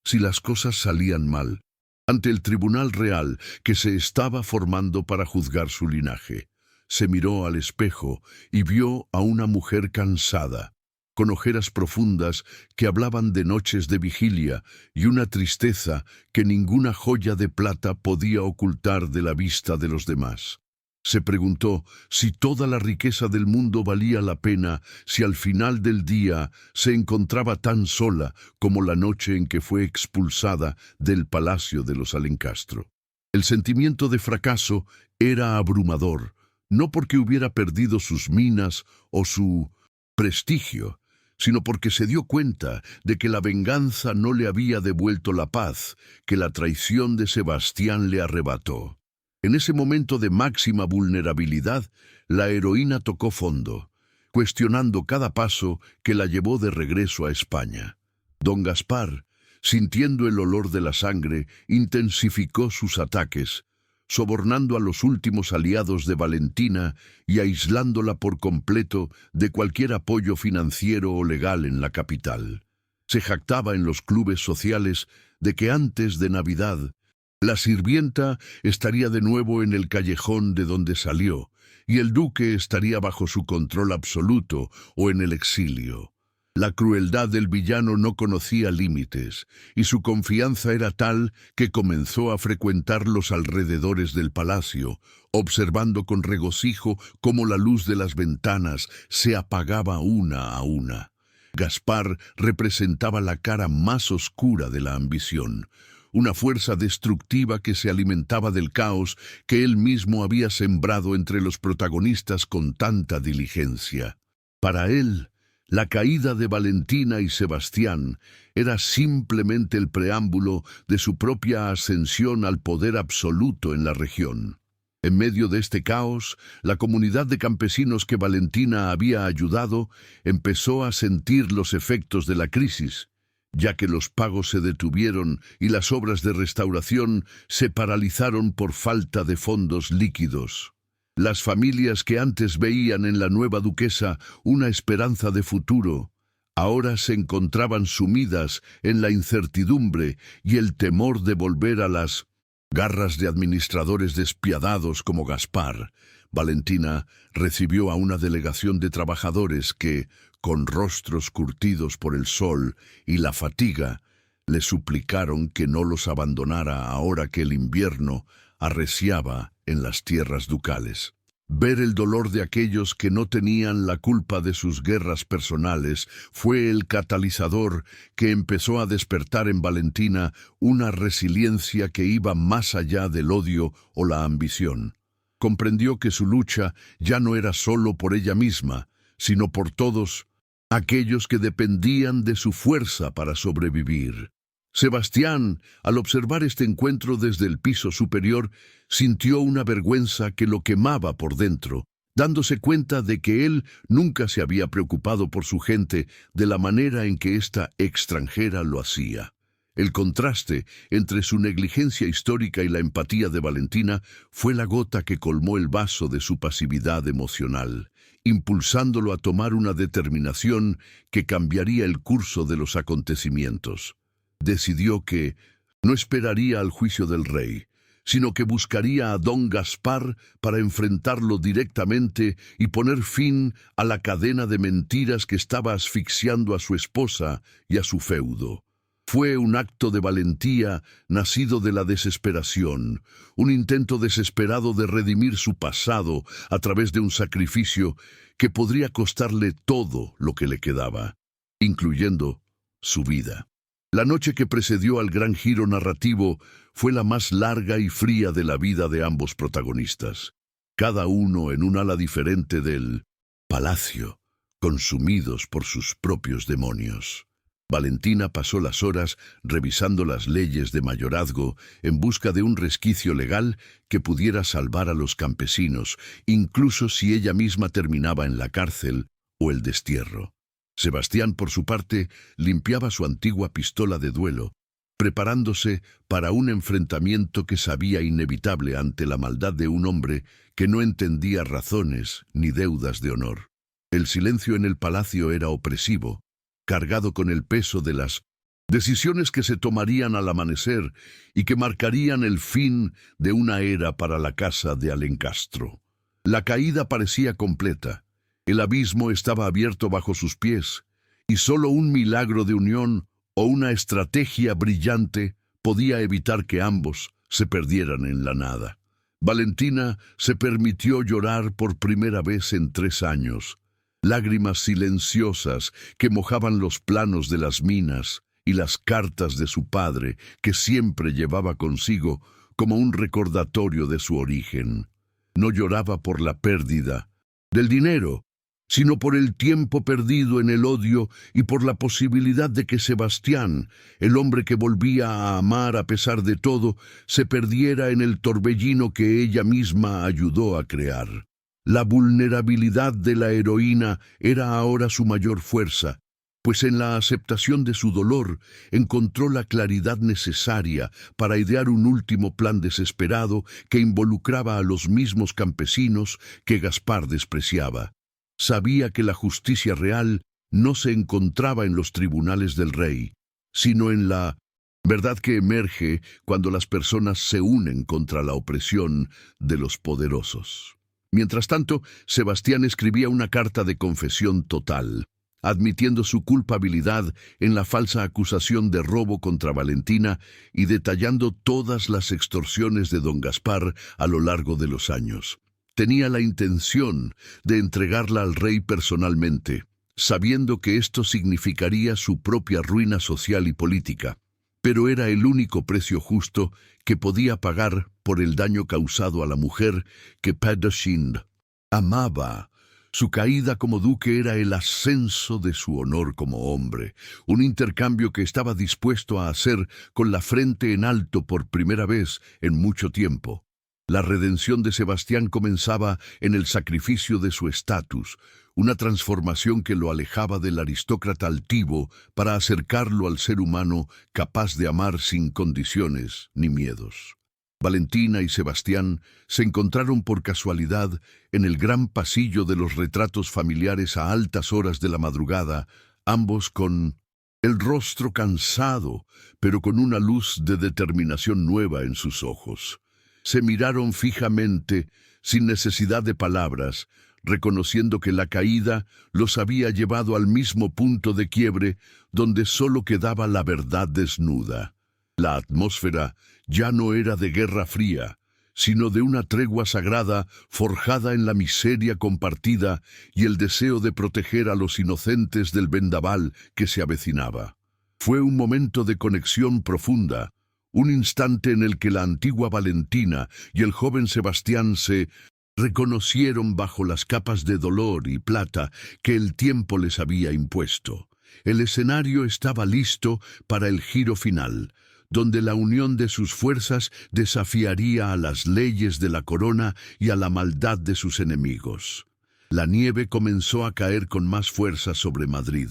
si las cosas salían mal, ante el tribunal real que se estaba formando para juzgar su linaje. Se miró al espejo y vio a una mujer cansada, con ojeras profundas que hablaban de noches de vigilia y una tristeza que ninguna joya de plata podía ocultar de la vista de los demás. Se preguntó si toda la riqueza del mundo valía la pena si al final del día se encontraba tan sola como la noche en que fue expulsada del palacio de los Alencastro. El sentimiento de fracaso era abrumador, no porque hubiera perdido sus minas o su prestigio, sino porque se dio cuenta de que la venganza no le había devuelto la paz que la traición de Sebastián le arrebató. En ese momento de máxima vulnerabilidad, la heroína tocó fondo, cuestionando cada paso que la llevó de regreso a España. Don Gaspar, sintiendo el olor de la sangre, intensificó sus ataques, sobornando a los últimos aliados de Valentina y aislándola por completo de cualquier apoyo financiero o legal en la capital. Se jactaba en los clubes sociales de que antes de Navidad la sirvienta estaría de nuevo en el callejón de donde salió, y el duque estaría bajo su control absoluto o en el exilio. La crueldad del villano no conocía límites, y su confianza era tal que comenzó a frecuentar los alrededores del palacio, observando con regocijo cómo la luz de las ventanas se apagaba una a una. Gaspar representaba la cara más oscura de la ambición, una fuerza destructiva que se alimentaba del caos que él mismo había sembrado entre los protagonistas con tanta diligencia. Para él, la caída de Valentina y Sebastián era simplemente el preámbulo de su propia ascensión al poder absoluto en la región. En medio de este caos, la comunidad de campesinos que Valentina había ayudado empezó a sentir los efectos de la crisis, ya que los pagos se detuvieron y las obras de restauración se paralizaron por falta de fondos líquidos. Las familias que antes veían en la nueva duquesa una esperanza de futuro, ahora se encontraban sumidas en la incertidumbre y el temor de volver a las garras de administradores despiadados como Gaspar. Valentina recibió a una delegación de trabajadores que, con rostros curtidos por el sol y la fatiga, le suplicaron que no los abandonara ahora que el invierno arreciaba en las tierras ducales. Ver el dolor de aquellos que no tenían la culpa de sus guerras personales fue el catalizador que empezó a despertar en Valentina una resiliencia que iba más allá del odio o la ambición. Comprendió que su lucha ya no era solo por ella misma, sino por todos aquellos que dependían de su fuerza para sobrevivir. Sebastián, al observar este encuentro desde el piso superior, sintió una vergüenza que lo quemaba por dentro, dándose cuenta de que él nunca se había preocupado por su gente de la manera en que esta extranjera lo hacía. El contraste entre su negligencia histórica y la empatía de Valentina fue la gota que colmó el vaso de su pasividad emocional, impulsándolo a tomar una determinación que cambiaría el curso de los acontecimientos. Decidió que no esperaría al juicio del rey, sino que buscaría a don Gaspar para enfrentarlo directamente y poner fin a la cadena de mentiras que estaba asfixiando a su esposa y a su feudo. Fue un acto de valentía nacido de la desesperación, un intento desesperado de redimir su pasado a través de un sacrificio que podría costarle todo lo que le quedaba, incluyendo su vida. La noche que precedió al gran giro narrativo fue la más larga y fría de la vida de ambos protagonistas, cada uno en un ala diferente del palacio, consumidos por sus propios demonios. Valentina pasó las horas revisando las leyes de mayorazgo en busca de un resquicio legal que pudiera salvar a los campesinos, incluso si ella misma terminaba en la cárcel o el destierro. Sebastián, por su parte, limpiaba su antigua pistola de duelo, preparándose para un enfrentamiento que sabía inevitable ante la maldad de un hombre que no entendía razones ni deudas de honor. El silencio en el palacio era opresivo, cargado con el peso de las decisiones que se tomarían al amanecer y que marcarían el fin de una era para la casa de Alencastro. La caída parecía completa. El abismo estaba abierto bajo sus pies, y solo un milagro de unión o una estrategia brillante podía evitar que ambos se perdieran en la nada. Valentina se permitió llorar por primera vez en 3 años, lágrimas silenciosas que mojaban los planos de las minas y las cartas de su padre que siempre llevaba consigo como un recordatorio de su origen. No lloraba por la pérdida del dinero, sino por el tiempo perdido en el odio y por la posibilidad de que Sebastián, el hombre que volvía a amar a pesar de todo, se perdiera en el torbellino que ella misma ayudó a crear. La vulnerabilidad de la heroína era ahora su mayor fuerza, pues en la aceptación de su dolor encontró la claridad necesaria para idear un último plan desesperado que involucraba a los mismos campesinos que Gaspar despreciaba. Sabía que la justicia real no se encontraba en los tribunales del rey, sino en la verdad que emerge cuando las personas se unen contra la opresión de los poderosos. Mientras tanto, Sebastián escribía una carta de confesión total. admitiendo su culpabilidad en la falsa acusación de robo contra Valentina y detallando todas las extorsiones de don Gaspar a lo largo de los años. Tenía la intención de entregarla al rey personalmente, sabiendo que esto significaría su propia ruina social y política, pero era el único precio justo que podía pagar por el daño causado a la mujer que Pedershind amaba. Su caída como duque era el ascenso de su honor como hombre, un intercambio que estaba dispuesto a hacer con la frente en alto por primera vez en mucho tiempo. La redención de Sebastián comenzaba en el sacrificio de su estatus, una transformación que lo alejaba del aristócrata altivo para acercarlo al ser humano capaz de amar sin condiciones ni miedos. Valentina y Sebastián se encontraron por casualidad en el gran pasillo de los retratos familiares a altas horas de la madrugada, ambos con el rostro cansado, pero con una luz de determinación nueva en sus ojos. Se miraron fijamente, sin necesidad de palabras, reconociendo que la caída los había llevado al mismo punto de quiebre donde solo quedaba la verdad desnuda. La atmósfera ya no era de guerra fría, sino de una tregua sagrada forjada en la miseria compartida y el deseo de proteger a los inocentes del vendaval que se avecinaba. Fue un momento de conexión profunda, un instante en el que la antigua Valentina y el joven Sebastián se reconocieron bajo las capas de dolor y plata que el tiempo les había impuesto. El escenario estaba listo para el giro final, donde la unión de sus fuerzas desafiaría a las leyes de la corona y a la maldad de sus enemigos. La nieve comenzó a caer con más fuerza sobre Madrid,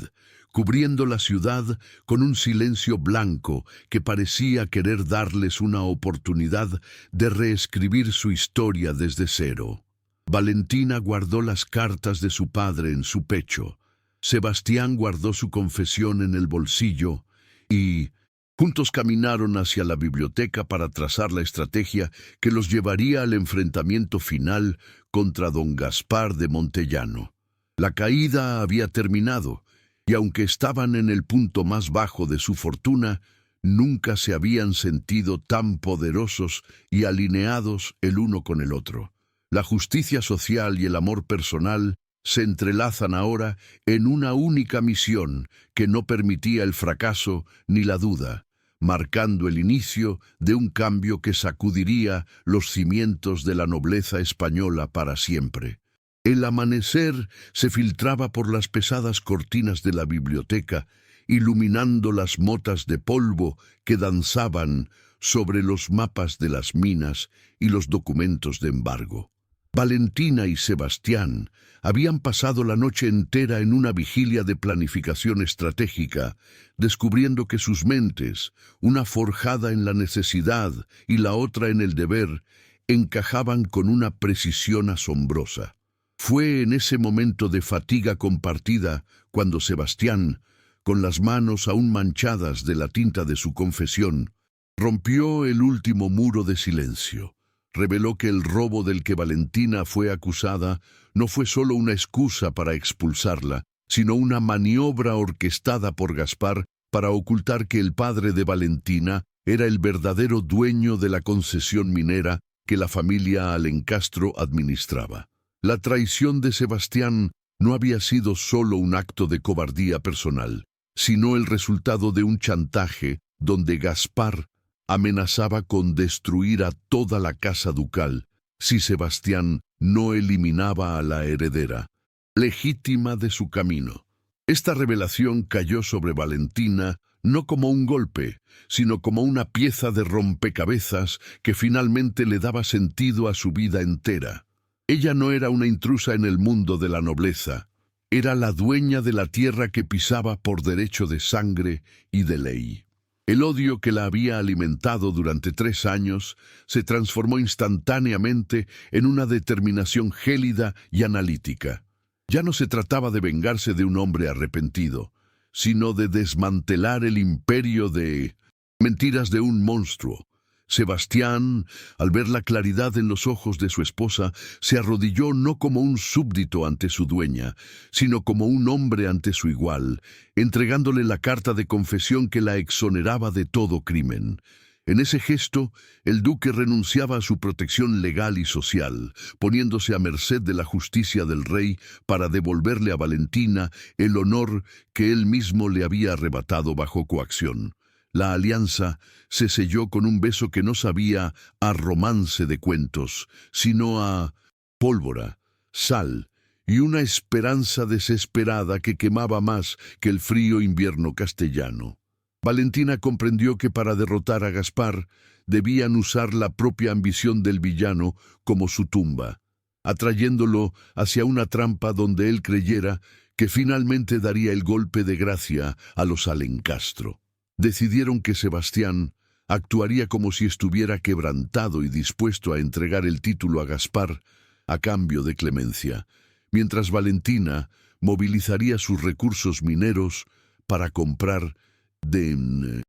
cubriendo la ciudad con un silencio blanco que parecía querer darles una oportunidad de reescribir su historia desde cero. Valentina guardó las cartas de su padre en su pecho, Sebastián guardó su confesión en el bolsillo y juntos caminaron hacia la biblioteca para trazar la estrategia que los llevaría al enfrentamiento final contra don Gaspar de Montellano. La caída había terminado, y aunque estaban en el punto más bajo de su fortuna, nunca se habían sentido tan poderosos y alineados el uno con el otro. La justicia social y el amor personal se entrelazan ahora en una única misión que no permitía el fracaso ni la duda, marcando el inicio de un cambio que sacudiría los cimientos de la nobleza española para siempre. El amanecer se filtraba por las pesadas cortinas de la biblioteca, iluminando las motas de polvo que danzaban sobre los mapas de las minas y los documentos de embargo. Valentina y Sebastián habían pasado la noche entera en una vigilia de planificación estratégica, descubriendo que sus mentes, una forjada en la necesidad y la otra en el deber, encajaban con una precisión asombrosa. Fue en ese momento de fatiga compartida cuando Sebastián, con las manos aún manchadas de la tinta de su confesión, rompió el último muro de silencio. Reveló que el robo del que Valentina fue acusada no fue solo una excusa para expulsarla, sino una maniobra orquestada por Gaspar para ocultar que el padre de Valentina era el verdadero dueño de la concesión minera que la familia Alencastro administraba. La traición de Sebastián no había sido solo un acto de cobardía personal, sino el resultado de un chantaje donde Gaspar amenazaba con destruir a toda la casa ducal si Sebastián no eliminaba a la heredera legítima de su camino. Esta revelación cayó sobre Valentina no como un golpe, sino como una pieza de rompecabezas que finalmente le daba sentido a su vida entera. Ella no era una intrusa en el mundo de la nobleza, era la dueña de la tierra que pisaba por derecho de sangre y de ley. El odio que la había alimentado durante 3 años se transformó instantáneamente en una determinación gélida y analítica. Ya no se trataba de vengarse de un hombre arrepentido, sino de desmantelar el imperio de mentiras de un monstruo, Sebastián, al ver la claridad en los ojos de su esposa, se arrodilló no como un súbdito ante su dueña, sino como un hombre ante su igual, entregándole la carta de confesión que la exoneraba de todo crimen. En ese gesto, el duque renunciaba a su protección legal y social, poniéndose a merced de la justicia del rey para devolverle a Valentina el honor que él mismo le había arrebatado bajo coacción. La alianza se selló con un beso que no sabía a romance de cuentos, sino a pólvora, sal y una esperanza desesperada que quemaba más que el frío invierno castellano. Valentina comprendió que para derrotar a Gaspar debían usar la propia ambición del villano como su tumba, atrayéndolo hacia una trampa donde él creyera que finalmente daría el golpe de gracia a los Alencastro. Decidieron que Sebastián actuaría como si estuviera quebrantado y dispuesto a entregar el título a Gaspar a cambio de clemencia, mientras Valentina movilizaría sus recursos mineros para comprar de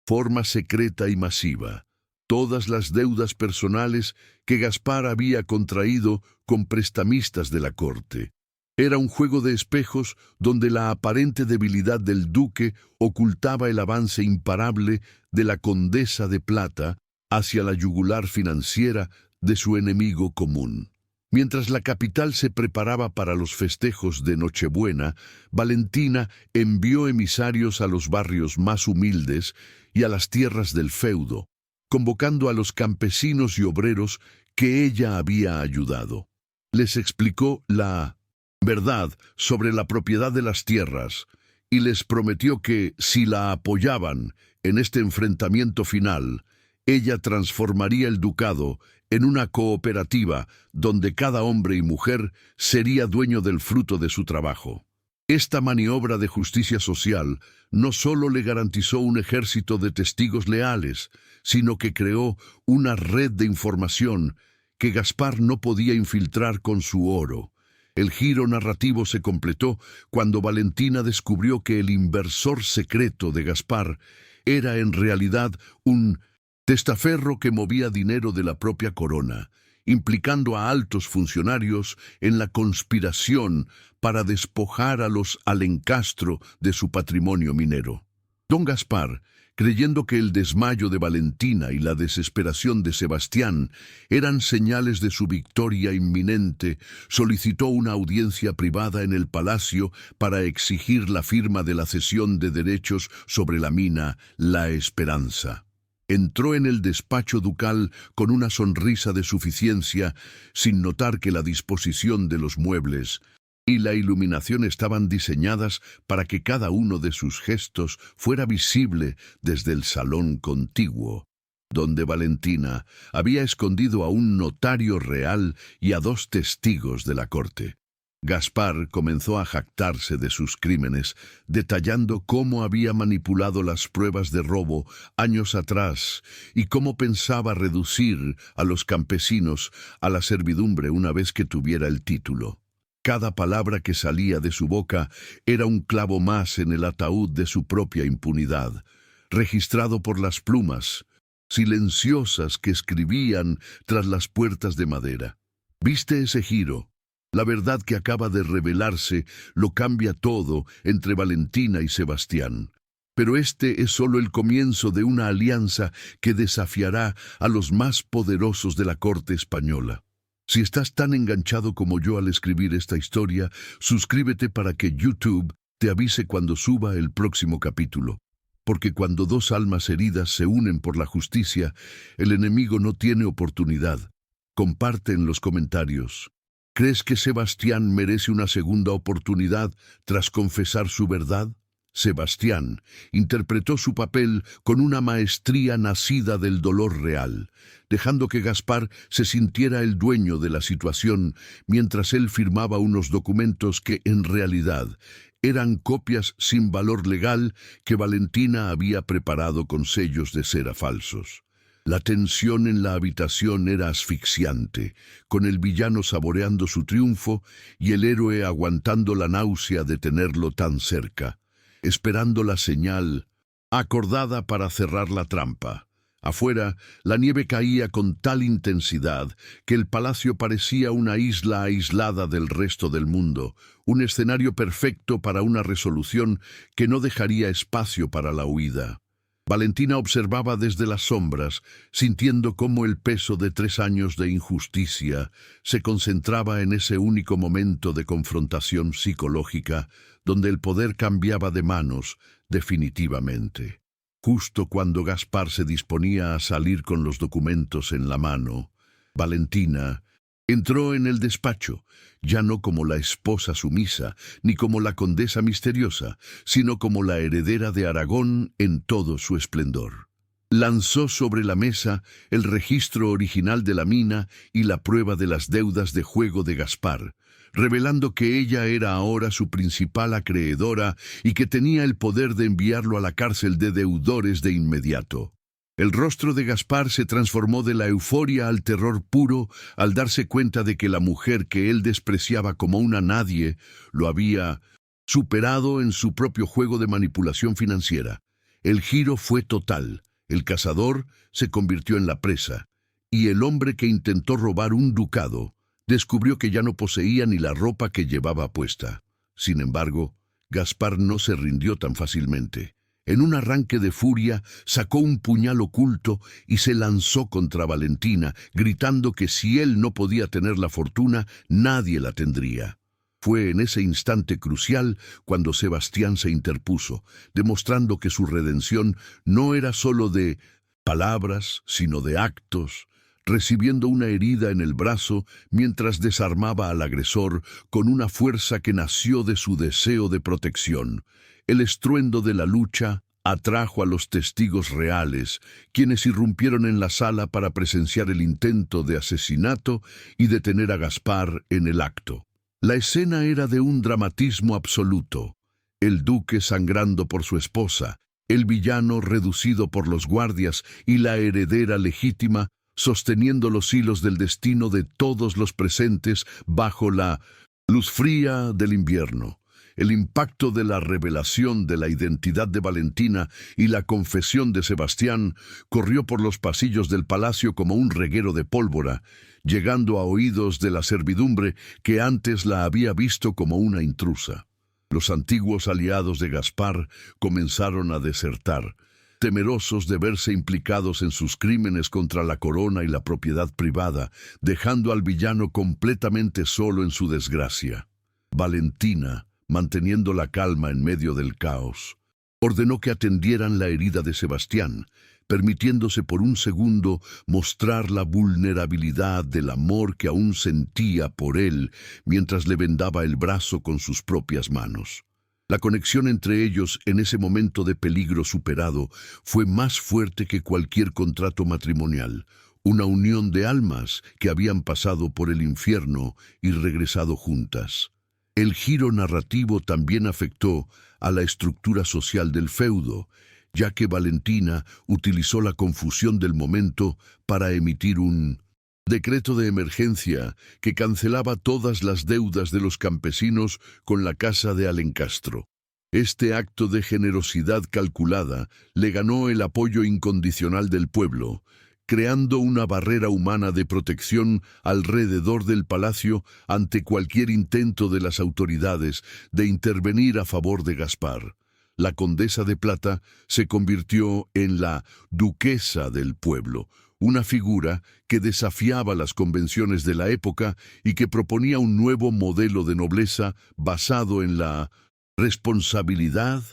forma secreta y masiva todas las deudas personales que Gaspar había contraído con prestamistas de la corte. Era un juego de espejos donde la aparente debilidad del duque ocultaba el avance imparable de la condesa de plata hacia la yugular financiera de su enemigo común. Mientras la capital se preparaba para los festejos de Nochebuena, Valentina envió emisarios a los barrios más humildes y a las tierras del feudo, convocando a los campesinos y obreros que ella había ayudado. Les explicó la verdad sobre la propiedad de las tierras y les prometió que, si la apoyaban en este enfrentamiento final, ella transformaría el ducado en una cooperativa donde cada hombre y mujer sería dueño del fruto de su trabajo. Esta maniobra de justicia social no solo le garantizó un ejército de testigos leales, sino que creó una red de información que Gaspar no podía infiltrar con su oro. El giro narrativo se completó cuando Valentina descubrió que el inversor secreto de Gaspar era en realidad un testaferro que movía dinero de la propia corona, implicando a altos funcionarios en la conspiración para despojar a los Alencastro de su patrimonio minero. Don Gaspar, creyendo que el desmayo de Valentina y la desesperación de Sebastián eran señales de su victoria inminente, solicitó una audiencia privada en el palacio para exigir la firma de la cesión de derechos sobre la mina La Esperanza. Entró en el despacho ducal con una sonrisa de suficiencia, sin notar que la disposición de los muebles y la iluminación estaban diseñadas para que cada uno de sus gestos fuera visible desde el salón contiguo, donde Valentina había escondido a un notario real y a 2 testigos de la corte. Gaspar comenzó a jactarse de sus crímenes, detallando cómo había manipulado las pruebas de robo años atrás y cómo pensaba reducir a los campesinos a la servidumbre una vez que tuviera el título. Cada palabra que salía de su boca era un clavo más en el ataúd de su propia impunidad, registrado por las plumas silenciosas que escribían tras las puertas de madera. ¿Viste ese giro? La verdad que acaba de revelarse lo cambia todo entre Valentina y Sebastián. Pero este es solo el comienzo de una alianza que desafiará a los más poderosos de la corte española. Si estás tan enganchado como yo al escribir esta historia, suscríbete para que YouTube te avise cuando suba el próximo capítulo. Porque cuando 2 almas heridas se unen por la justicia, el enemigo no tiene oportunidad. Comparte en los comentarios. ¿Crees que Sebastián merece una segunda oportunidad tras confesar su verdad? Sebastián interpretó su papel con una maestría nacida del dolor real, dejando que Gaspar se sintiera el dueño de la situación mientras él firmaba unos documentos que, en realidad, eran copias sin valor legal que Valentina había preparado con sellos de cera falsos. La tensión en la habitación era asfixiante, con el villano saboreando su triunfo y el héroe aguantando la náusea de tenerlo tan cerca, esperando la señal acordada para cerrar la trampa. Afuera, la nieve caía con tal intensidad que el palacio parecía una isla aislada del resto del mundo, un escenario perfecto para una resolución que no dejaría espacio para la huida. Valentina observaba desde las sombras, sintiendo cómo el peso de 3 años de injusticia se concentraba en ese único momento de confrontación psicológica, donde el poder cambiaba de manos definitivamente. Justo cuando Gaspar se disponía a salir con los documentos en la mano, Valentina entró en el despacho, ya no como la esposa sumisa, ni como la condesa misteriosa, sino como la heredera de Aragón en todo su esplendor. Lanzó sobre la mesa el registro original de la mina y la prueba de las deudas de juego de Gaspar, revelando que ella era ahora su principal acreedora y que tenía el poder de enviarlo a la cárcel de deudores de inmediato. El rostro de Gaspar se transformó de la euforia al terror puro al darse cuenta de que la mujer que él despreciaba como una nadie lo había superado en su propio juego de manipulación financiera. El giro fue total. El cazador se convirtió en la presa, y el hombre que intentó robar un ducado descubrió que ya no poseía ni la ropa que llevaba puesta. Sin embargo, Gaspar no se rindió tan fácilmente. En un arranque de furia, sacó un puñal oculto y se lanzó contra Valentina, gritando que si él no podía tener la fortuna, nadie la tendría. Fue en ese instante crucial cuando Sebastián se interpuso, demostrando que su redención no era solo de palabras, sino de actos, recibiendo una herida en el brazo mientras desarmaba al agresor con una fuerza que nació de su deseo de protección. El estruendo de la lucha atrajo a los testigos reales, quienes irrumpieron en la sala para presenciar el intento de asesinato y detener a Gaspar en el acto. La escena era de un dramatismo absoluto. El duque sangrando por su esposa, el villano reducido por los guardias y la heredera legítima sosteniendo los hilos del destino de todos los presentes bajo la luz fría del invierno. El impacto de la revelación de la identidad de Valentina y la confesión de Sebastián corrió por los pasillos del palacio como un reguero de pólvora, llegando a oídos de la servidumbre que antes la había visto como una intrusa. Los antiguos aliados de Gaspar comenzaron a desertar, temerosos de verse implicados en sus crímenes contra la corona y la propiedad privada, dejando al villano completamente solo en su desgracia. Valentina, manteniendo la calma en medio del caos, ordenó que atendieran la herida de Sebastián, permitiéndose por un segundo mostrar la vulnerabilidad del amor que aún sentía por él mientras le vendaba el brazo con sus propias manos. La conexión entre ellos en ese momento de peligro superado fue más fuerte que cualquier contrato matrimonial, una unión de almas que habían pasado por el infierno y regresado juntas. El giro narrativo también afectó a la estructura social del feudo, ya que Valentina utilizó la confusión del momento para emitir un decreto de emergencia que cancelaba todas las deudas de los campesinos con la casa de Alencastro. Este acto de generosidad calculada le ganó el apoyo incondicional del pueblo, creando una barrera humana de protección alrededor del palacio ante cualquier intento de las autoridades de intervenir a favor de Gaspar. La condesa de Plata se convirtió en la duquesa del pueblo, una figura que desafiaba las convenciones de la época y que proponía un nuevo modelo de nobleza basado en la responsabilidad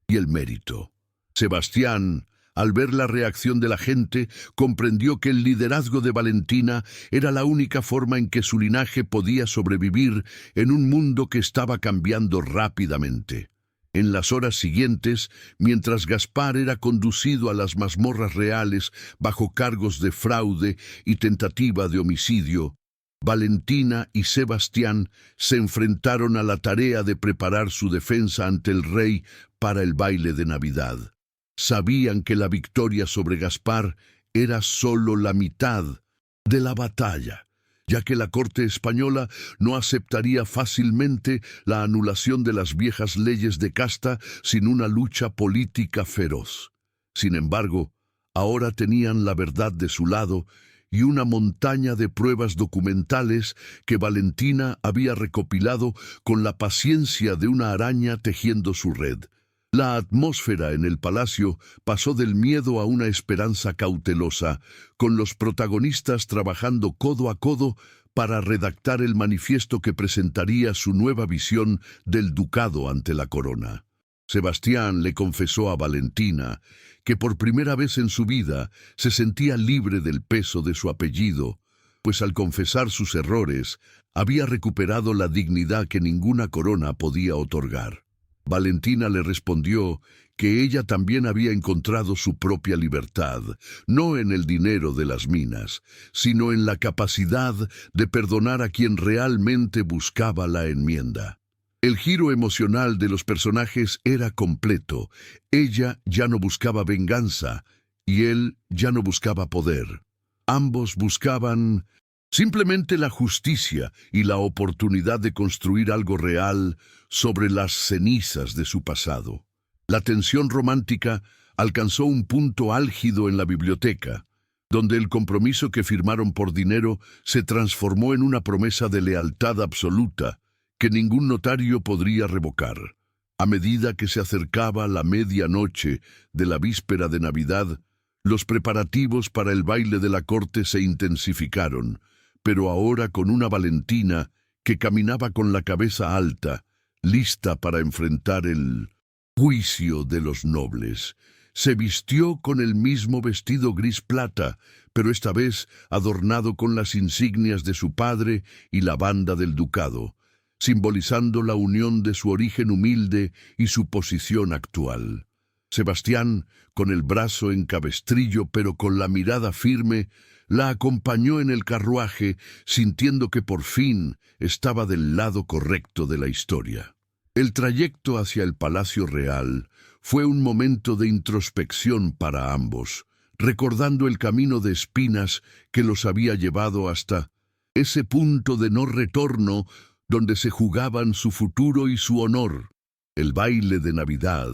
y el mérito. Sebastián, al ver la reacción de la gente, comprendió que el liderazgo de Valentina era la única forma en que su linaje podía sobrevivir en un mundo que estaba cambiando rápidamente. En las horas siguientes, mientras Gaspar era conducido a las mazmorras reales bajo cargos de fraude y tentativa de homicidio, Valentina y Sebastián se enfrentaron a la tarea de preparar su defensa ante el rey para el baile de Navidad. Sabían que la victoria sobre Gaspar era solo la mitad de la batalla, ya que la corte española no aceptaría fácilmente la anulación de las viejas leyes de casta sin una lucha política feroz. Sin embargo, Ahora tenían la verdad de su lado y una montaña de pruebas documentales que Valentina había recopilado con la paciencia de una araña tejiendo su red. La atmósfera en el palacio pasó del miedo a una esperanza cautelosa, con los protagonistas trabajando codo a codo para redactar el manifiesto que presentaría su nueva visión del ducado ante la corona. Sebastián le confesó a Valentina que por primera vez en su vida se sentía libre del peso de su apellido, pues al confesar sus errores había recuperado la dignidad que ninguna corona podía otorgar. Valentina le respondió que ella también había encontrado su propia libertad, no en el dinero de las minas, sino en la capacidad de perdonar a quien realmente buscaba la enmienda. El giro emocional de los personajes era completo. Ella ya no buscaba venganza y él ya no buscaba poder. Ambos buscaban simplemente la justicia y la oportunidad de construir algo real sobre las cenizas de su pasado. La tensión romántica alcanzó un punto álgido en la biblioteca, donde el compromiso que firmaron por dinero se transformó en una promesa de lealtad absoluta que ningún notario podría revocar. A medida que se acercaba la medianoche de la víspera de Navidad, los preparativos para el baile de la corte se intensificaron, pero ahora con una Valentina que caminaba con la cabeza alta, lista para enfrentar el juicio de los nobles. Se vistió con el mismo vestido gris plata, pero esta vez adornado con las insignias de su padre y la banda del ducado, simbolizando la unión de su origen humilde y su posición actual. Sebastián, con el brazo en cabestrillo pero con la mirada firme, la acompañó en el carruaje, sintiendo que por fin estaba del lado correcto de la historia. El trayecto hacia el Palacio Real fue un momento de introspección para ambos, recordando el camino de espinas que los había llevado hasta ese punto de no retorno donde se jugaban su futuro y su honor. El baile de Navidad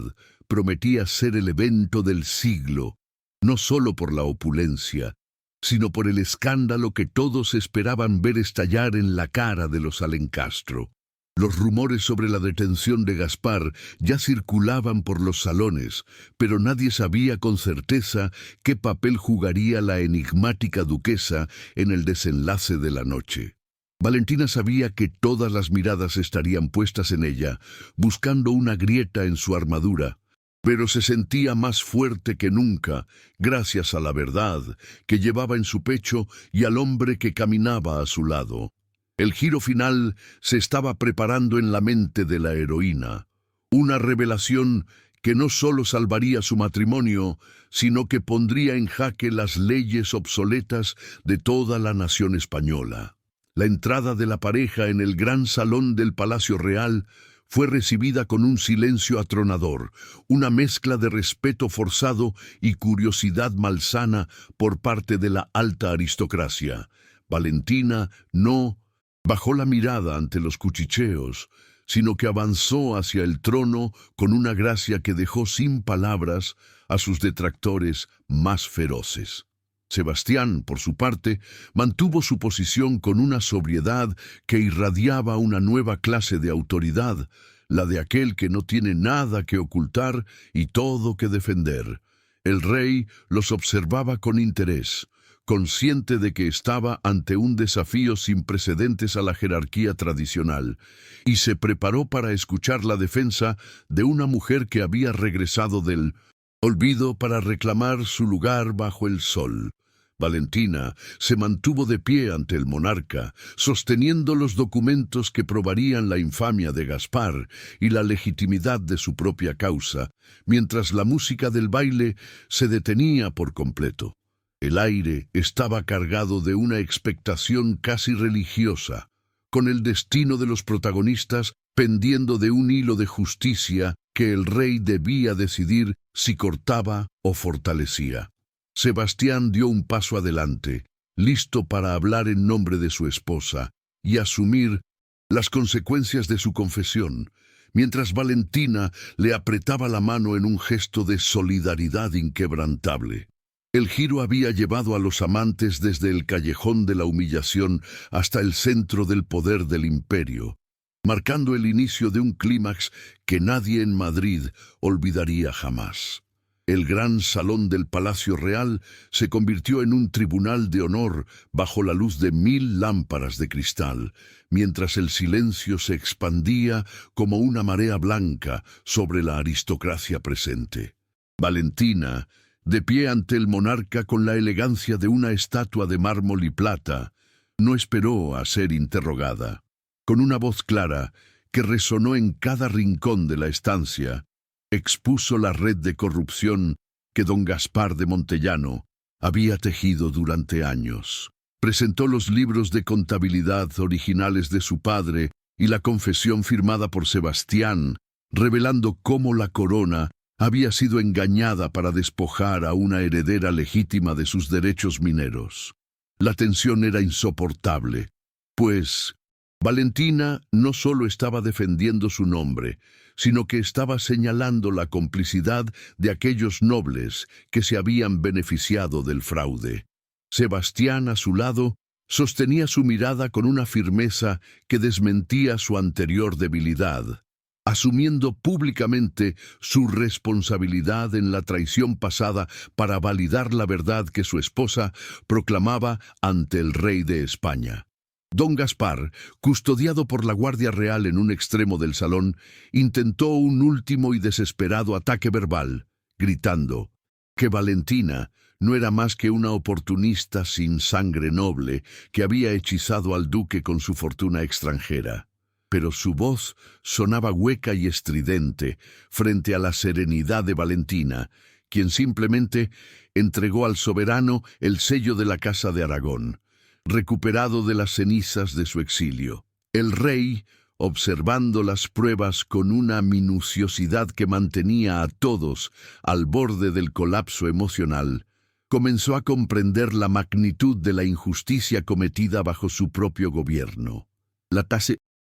prometía ser el evento del siglo, no solo por la opulencia, sino por el escándalo que todos esperaban ver estallar en la cara de los Alencastro. Los rumores sobre la detención de Gaspar ya circulaban por los salones, pero nadie sabía con certeza qué papel jugaría la enigmática duquesa en el desenlace de la noche. Valentina sabía que todas las miradas estarían puestas en ella, buscando una grieta en su armadura, pero se sentía más fuerte que nunca, gracias a la verdad que llevaba en su pecho y al hombre que caminaba a su lado. El giro final se estaba preparando en la mente de la heroína, una revelación que no solo salvaría su matrimonio, sino que pondría en jaque las leyes obsoletas de toda la nación española. La entrada de la pareja en el gran salón del Palacio Real fue recibida con un silencio atronador, una mezcla de respeto forzado y curiosidad malsana por parte de la alta aristocracia. Valentina no bajó la mirada ante los cuchicheos, sino que avanzó hacia el trono con una gracia que dejó sin palabras a sus detractores más feroces. Sebastián, por su parte, mantuvo su posición con una sobriedad que irradiaba una nueva clase de autoridad, la de aquel que no tiene nada que ocultar y todo que defender. El rey los observaba con interés, consciente de que estaba ante un desafío sin precedentes a la jerarquía tradicional, y se preparó para escuchar la defensa de una mujer que había regresado del olvido para reclamar su lugar bajo el sol. Valentina se mantuvo de pie ante el monarca, sosteniendo los documentos que probarían la infamia de Gaspar y la legitimidad de su propia causa, mientras la música del baile se detenía por completo. El aire estaba cargado de una expectación casi religiosa, con el destino de los protagonistas pendiendo de un hilo de justicia que el rey debía decidir si cortaba o fortalecía. Sebastián dio un paso adelante, listo para hablar en nombre de su esposa y asumir las consecuencias de su confesión, mientras Valentina le apretaba la mano en un gesto de solidaridad inquebrantable. El giro había llevado a los amantes desde el callejón de la humillación hasta el centro del poder del imperio, marcando el inicio de un clímax que nadie en Madrid olvidaría jamás. El gran salón del Palacio Real se convirtió en un tribunal de honor bajo la luz de 1000 lámparas de cristal, mientras el silencio se expandía como una marea blanca sobre la aristocracia presente. Valentina, de pie ante el monarca con la elegancia de una estatua de mármol y plata, no esperó a ser interrogada. Con una voz clara, que resonó en cada rincón de la estancia, expuso la red de corrupción que don Gaspar de Montellano había tejido durante años. Presentó los libros de contabilidad originales de su padre y la confesión firmada por Sebastián, revelando cómo la corona había sido engañada para despojar a una heredera legítima de sus derechos mineros. La tensión era insoportable, pues Valentina no solo estaba defendiendo su nombre, sino que estaba señalando la complicidad de aquellos nobles que se habían beneficiado del fraude. Sebastián, a su lado, sostenía su mirada con una firmeza que desmentía su anterior debilidad, asumiendo públicamente su responsabilidad en la traición pasada para validar la verdad que su esposa proclamaba ante el rey de España. Don Gaspar, custodiado por la Guardia Real en un extremo del salón, intentó un último y desesperado ataque verbal, gritando que Valentina no era más que una oportunista sin sangre noble que había hechizado al duque con su fortuna extranjera. Pero su voz sonaba hueca y estridente frente a la serenidad de Valentina, quien simplemente entregó al soberano el sello de la Casa de Aragón, recuperado de las cenizas de su exilio. El rey, observando las pruebas con una minuciosidad que mantenía a todos al borde del colapso emocional, comenzó a comprender la magnitud de la injusticia cometida bajo su propio gobierno. La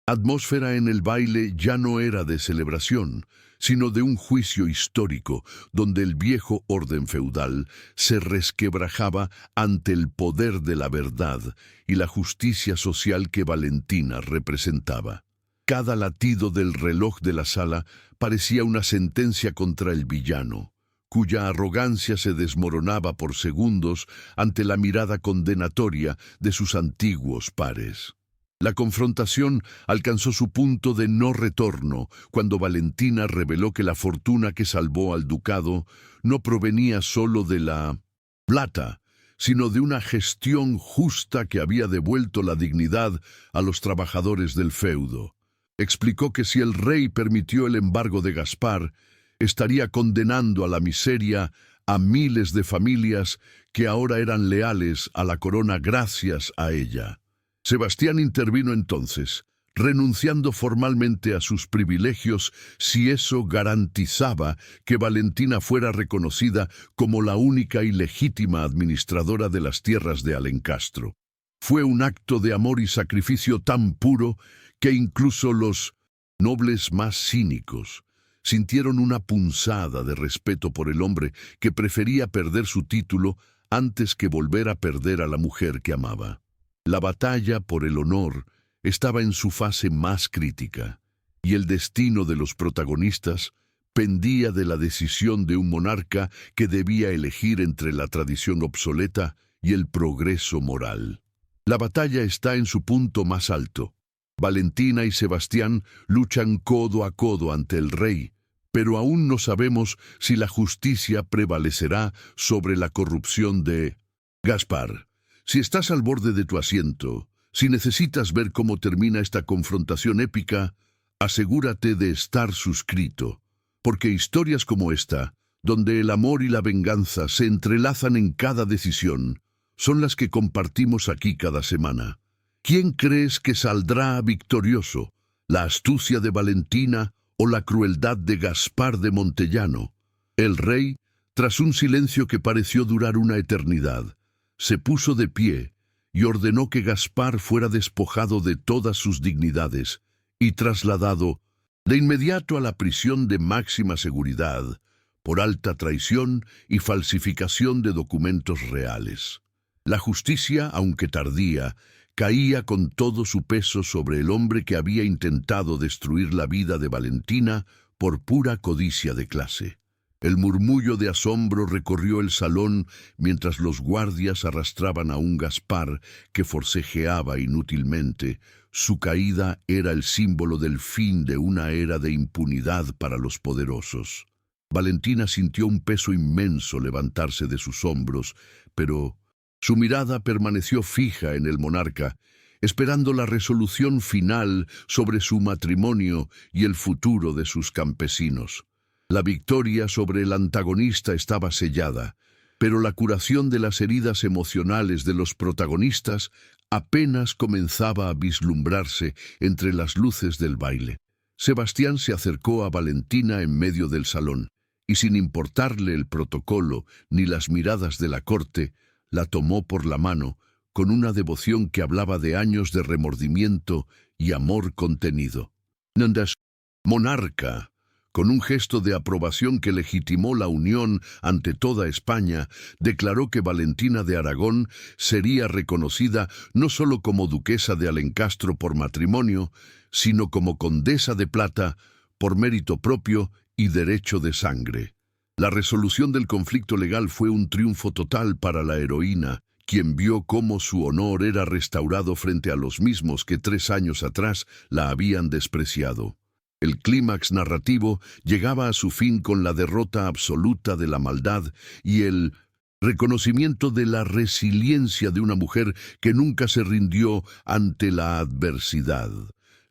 atmósfera en el baile ya no era de celebración, sino de un juicio histórico, donde el viejo orden feudal se resquebrajaba ante el poder de la verdad y la justicia social que Valentina representaba. Cada latido del reloj de la sala parecía una sentencia contra el villano, cuya arrogancia se desmoronaba por segundos ante la mirada condenatoria de sus antiguos pares. La confrontación alcanzó su punto de no retorno cuando Valentina reveló que la fortuna que salvó al ducado no provenía solo de la plata, sino de una gestión justa que había devuelto la dignidad a los trabajadores del feudo. Explicó que si el rey permitió el embargo de Gaspar, estaría condenando a la miseria a miles de familias que ahora eran leales a la corona gracias a ella. Sebastián intervino entonces, renunciando formalmente a sus privilegios si eso garantizaba que Valentina fuera reconocida como la única y legítima administradora de las tierras de Alencastro. Fue un acto de amor y sacrificio tan puro que incluso los nobles más cínicos sintieron una punzada de respeto por el hombre que prefería perder su título antes que volver a perder a la mujer que amaba. La batalla por el honor estaba en su fase más crítica, y el destino de los protagonistas pendía de la decisión de un monarca que debía elegir entre la tradición obsoleta y el progreso moral. La batalla está en su punto más alto. Valentina y Sebastián luchan codo a codo ante el rey, pero aún no sabemos si la justicia prevalecerá sobre la corrupción de Gaspar. Si estás al borde de tu asiento, si necesitas ver cómo termina esta confrontación épica, asegúrate de estar suscrito, porque historias como esta, donde el amor y la venganza se entrelazan en cada decisión, son las que compartimos aquí cada semana. ¿Quién crees que saldrá victorioso? ¿La astucia de Valentina o la crueldad de Gaspar de Montellano? El rey, tras un silencio que pareció durar una eternidad, se puso de pie y ordenó que Gaspar fuera despojado de todas sus dignidades y trasladado de inmediato a la prisión de máxima seguridad, por alta traición y falsificación de documentos reales. La justicia, aunque tardía, caía con todo su peso sobre el hombre que había intentado destruir la vida de Valentina por pura codicia de clase. El murmullo de asombro recorrió el salón mientras los guardias arrastraban a un Gaspar que forcejeaba inútilmente. Su caída era el símbolo del fin de una era de impunidad para los poderosos. Valentina sintió un peso inmenso levantarse de sus hombros, pero su mirada permaneció fija en el monarca, esperando la resolución final sobre su matrimonio y el futuro de sus campesinos. La victoria sobre el antagonista estaba sellada, pero la curación de las heridas emocionales de los protagonistas apenas comenzaba a vislumbrarse entre las luces del baile. Sebastián se acercó a Valentina en medio del salón, y sin importarle el protocolo ni las miradas de la corte, la tomó por la mano, con una devoción que hablaba de años de remordimiento y amor contenido. Nandas, monarca, con un gesto de aprobación que legitimó la unión ante toda España, declaró que Valentina de Aragón sería reconocida no solo como duquesa de Alencastro por matrimonio, sino como condesa de Plata por mérito propio y derecho de sangre. La resolución del conflicto legal fue un triunfo total para la heroína, quien vio cómo su honor era restaurado frente a los mismos que 3 años atrás la habían despreciado. El clímax narrativo llegaba a su fin con la derrota absoluta de la maldad y el reconocimiento de la resiliencia de una mujer que nunca se rindió ante la adversidad.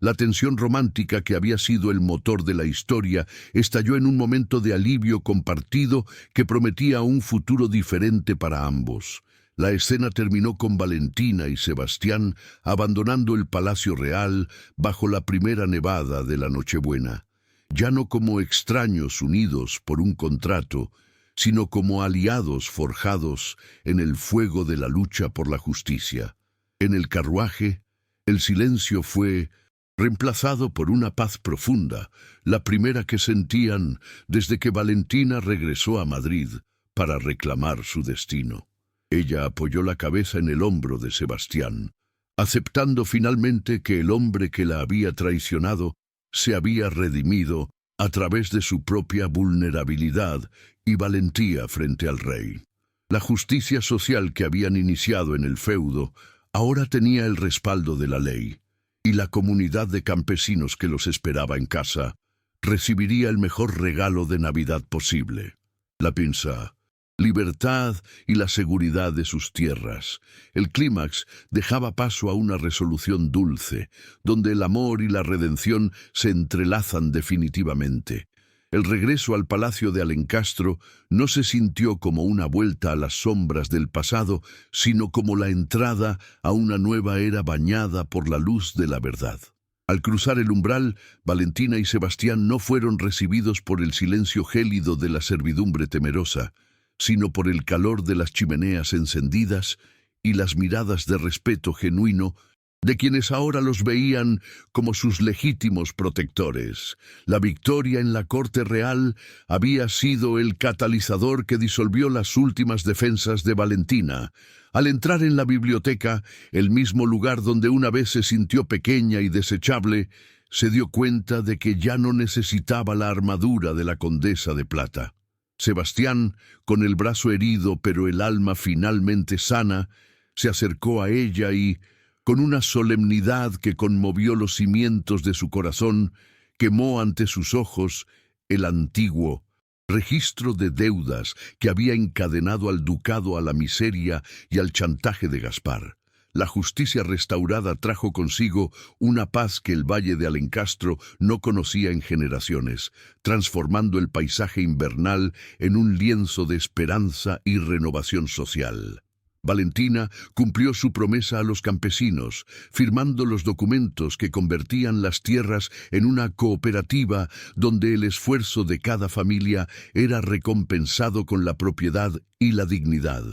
La tensión romántica que había sido el motor de la historia estalló en un momento de alivio compartido que prometía un futuro diferente para ambos. La escena terminó con Valentina y Sebastián abandonando el Palacio Real bajo la primera nevada de la Nochebuena, ya no como extraños unidos por un contrato, sino como aliados forjados en el fuego de la lucha por la justicia. En el carruaje, el silencio fue reemplazado por una paz profunda, la primera que sentían desde que Valentina regresó a Madrid para reclamar su destino. Ella apoyó la cabeza en el hombro de Sebastián, aceptando finalmente que el hombre que la había traicionado se había redimido a través de su propia vulnerabilidad y valentía frente al rey. La justicia social que habían iniciado en el feudo ahora tenía el respaldo de la ley, y la comunidad de campesinos que los esperaba en casa recibiría el mejor regalo de Navidad posible: la pinza, libertad y la seguridad de sus tierras. El clímax dejaba paso a una resolución dulce, donde el amor y la redención se entrelazan definitivamente. El regreso al Palacio de Alencastro no se sintió como una vuelta a las sombras del pasado, sino como la entrada a una nueva era bañada por la luz de la verdad. Al cruzar el umbral, Valentina y Sebastián no fueron recibidos por el silencio gélido de la servidumbre temerosa, sino por el calor de las chimeneas encendidas y las miradas de respeto genuino de quienes ahora los veían como sus legítimos protectores. La victoria en la corte real había sido el catalizador que disolvió las últimas defensas de Valentina. Al entrar en la biblioteca, el mismo lugar donde una vez se sintió pequeña y desechable, se dio cuenta de que ya no necesitaba la armadura de la condesa de Plata. Sebastián, con el brazo herido pero el alma finalmente sana, se acercó a ella y, con una solemnidad que conmovió los cimientos de su corazón, quemó ante sus ojos el antiguo registro de deudas que había encadenado al ducado a la miseria y al chantaje de Gaspar. La justicia restaurada trajo consigo una paz que el Valle de Alencastro no conocía en generaciones, transformando el paisaje invernal en un lienzo de esperanza y renovación social. Valentina cumplió su promesa a los campesinos, firmando los documentos que convertían las tierras en una cooperativa donde el esfuerzo de cada familia era recompensado con la propiedad y la dignidad.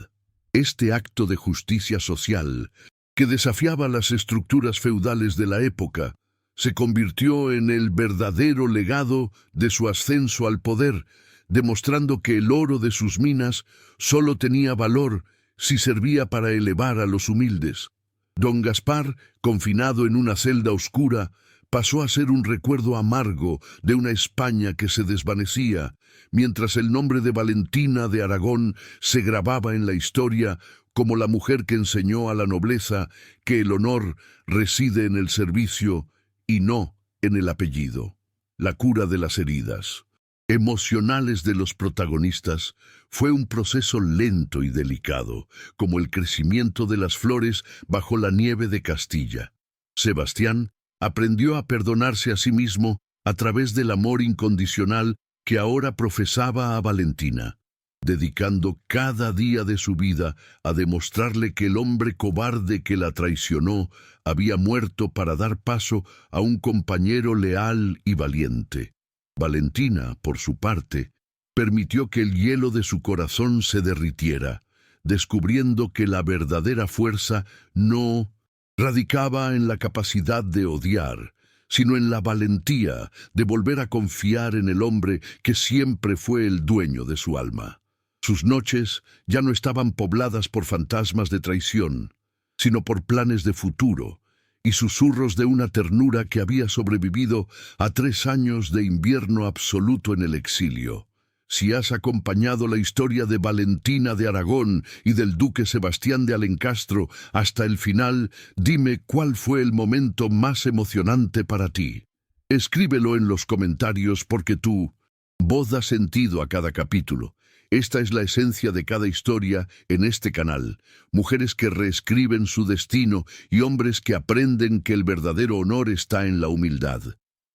Este acto de justicia social, que desafiaba las estructuras feudales de la época, se convirtió en el verdadero legado de su ascenso al poder, demostrando que el oro de sus minas solo tenía valor si servía para elevar a los humildes. Don Gaspar, confinado en una celda oscura, pasó a ser un recuerdo amargo de una España que se desvanecía, mientras el nombre de Valentina de Aragón se grababa en la historia como la mujer que enseñó a la nobleza que el honor reside en el servicio y no en el apellido. La cura de las heridas emocionales de los protagonistas fue un proceso lento y delicado, como el crecimiento de las flores bajo la nieve de Castilla. Sebastián aprendió a perdonarse a sí mismo a través del amor incondicional que ahora profesaba a Valentina, dedicando cada día de su vida a demostrarle que el hombre cobarde que la traicionó había muerto para dar paso a un compañero leal y valiente. Valentina, por su parte, permitió que el hielo de su corazón se derritiera, descubriendo que la verdadera fuerza no radicaba en la capacidad de odiar, sino en la valentía de volver a confiar en el hombre que siempre fue el dueño de su alma. Sus noches ya no estaban pobladas por fantasmas de traición, sino por planes de futuro y susurros de una ternura que había sobrevivido a 3 años de invierno absoluto en el exilio. Si has acompañado la historia de Valentina de Aragón y del duque Sebastián de Alencastro hasta el final, dime cuál fue el momento más emocionante para ti. Escríbelo en los comentarios porque tu voz da sentido a cada capítulo. Esta es la esencia de cada historia en este canal. Mujeres que reescriben su destino y hombres que aprenden que el verdadero honor está en la humildad.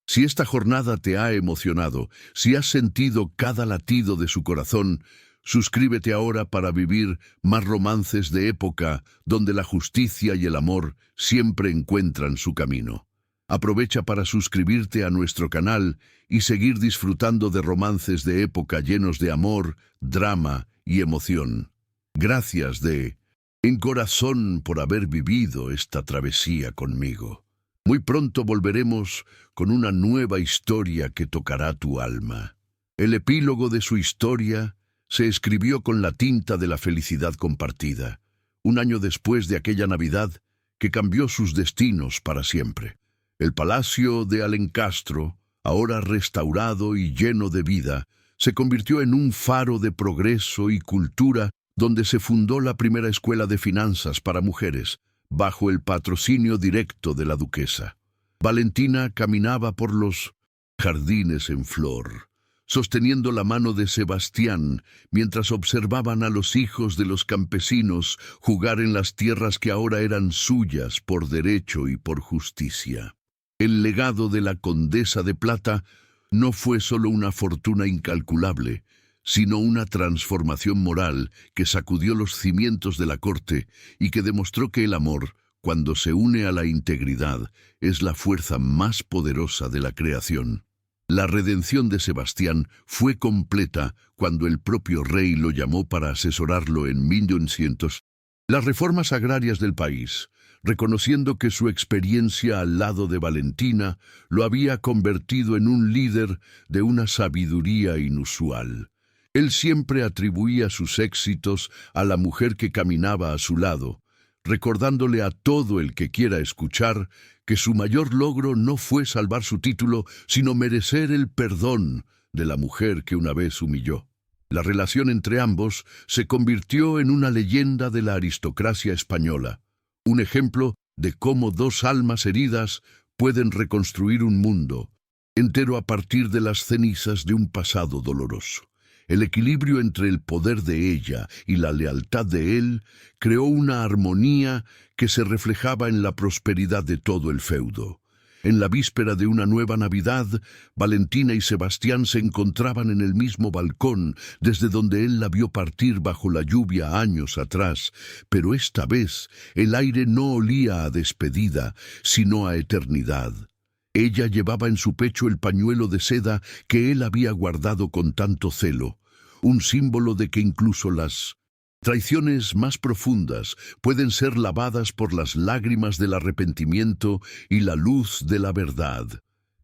Si esta jornada te ha emocionado, si has sentido cada latido de su corazón, suscríbete ahora para vivir más romances de época donde la justicia y el amor siempre encuentran su camino. Aprovecha para suscribirte a nuestro canal y seguir disfrutando de romances de época llenos de amor, drama y emoción. Gracias de corazón por haber vivido esta travesía conmigo. Muy pronto volveremos con una nueva historia que tocará tu alma. El epílogo de su historia se escribió con la tinta de la felicidad compartida, un año después de aquella Navidad que cambió sus destinos para siempre. El palacio de Alencastro, ahora restaurado y lleno de vida, se convirtió en un faro de progreso y cultura donde se fundó la primera escuela de finanzas para mujeres, bajo el patrocinio directo de la duquesa. Valentina caminaba por los jardines en flor, sosteniendo la mano de Sebastián mientras observaban a los hijos de los campesinos jugar en las tierras que ahora eran suyas por derecho y por justicia. El legado de la condesa de Plata no fue solo una fortuna incalculable, sino una transformación moral que sacudió los cimientos de la corte y que demostró que el amor, cuando se une a la integridad, es la fuerza más poderosa de la creación. La redención de Sebastián fue completa cuando el propio rey lo llamó para asesorarlo en 1900. Las reformas agrarias del país, reconociendo que su experiencia al lado de Valentina lo había convertido en un líder de una sabiduría inusual. Él siempre atribuía sus éxitos a la mujer que caminaba a su lado, recordándole a todo el que quiera escuchar que su mayor logro no fue salvar su título, sino merecer el perdón de la mujer que una vez humilló. La relación entre ambos se convirtió en una leyenda de la aristocracia española, un ejemplo de cómo 2 almas heridas pueden reconstruir un mundo entero a partir de las cenizas de un pasado doloroso. El equilibrio entre el poder de ella y la lealtad de él creó una armonía que se reflejaba en la prosperidad de todo el feudo. En la víspera de una nueva Navidad, Valentina y Sebastián se encontraban en el mismo balcón desde donde él la vio partir bajo la lluvia años atrás, pero esta vez el aire no olía a despedida, sino a eternidad. Ella llevaba en su pecho el pañuelo de seda que él había guardado con tanto celo, un símbolo de que incluso las traiciones más profundas pueden ser lavadas por las lágrimas del arrepentimiento y la luz de la verdad.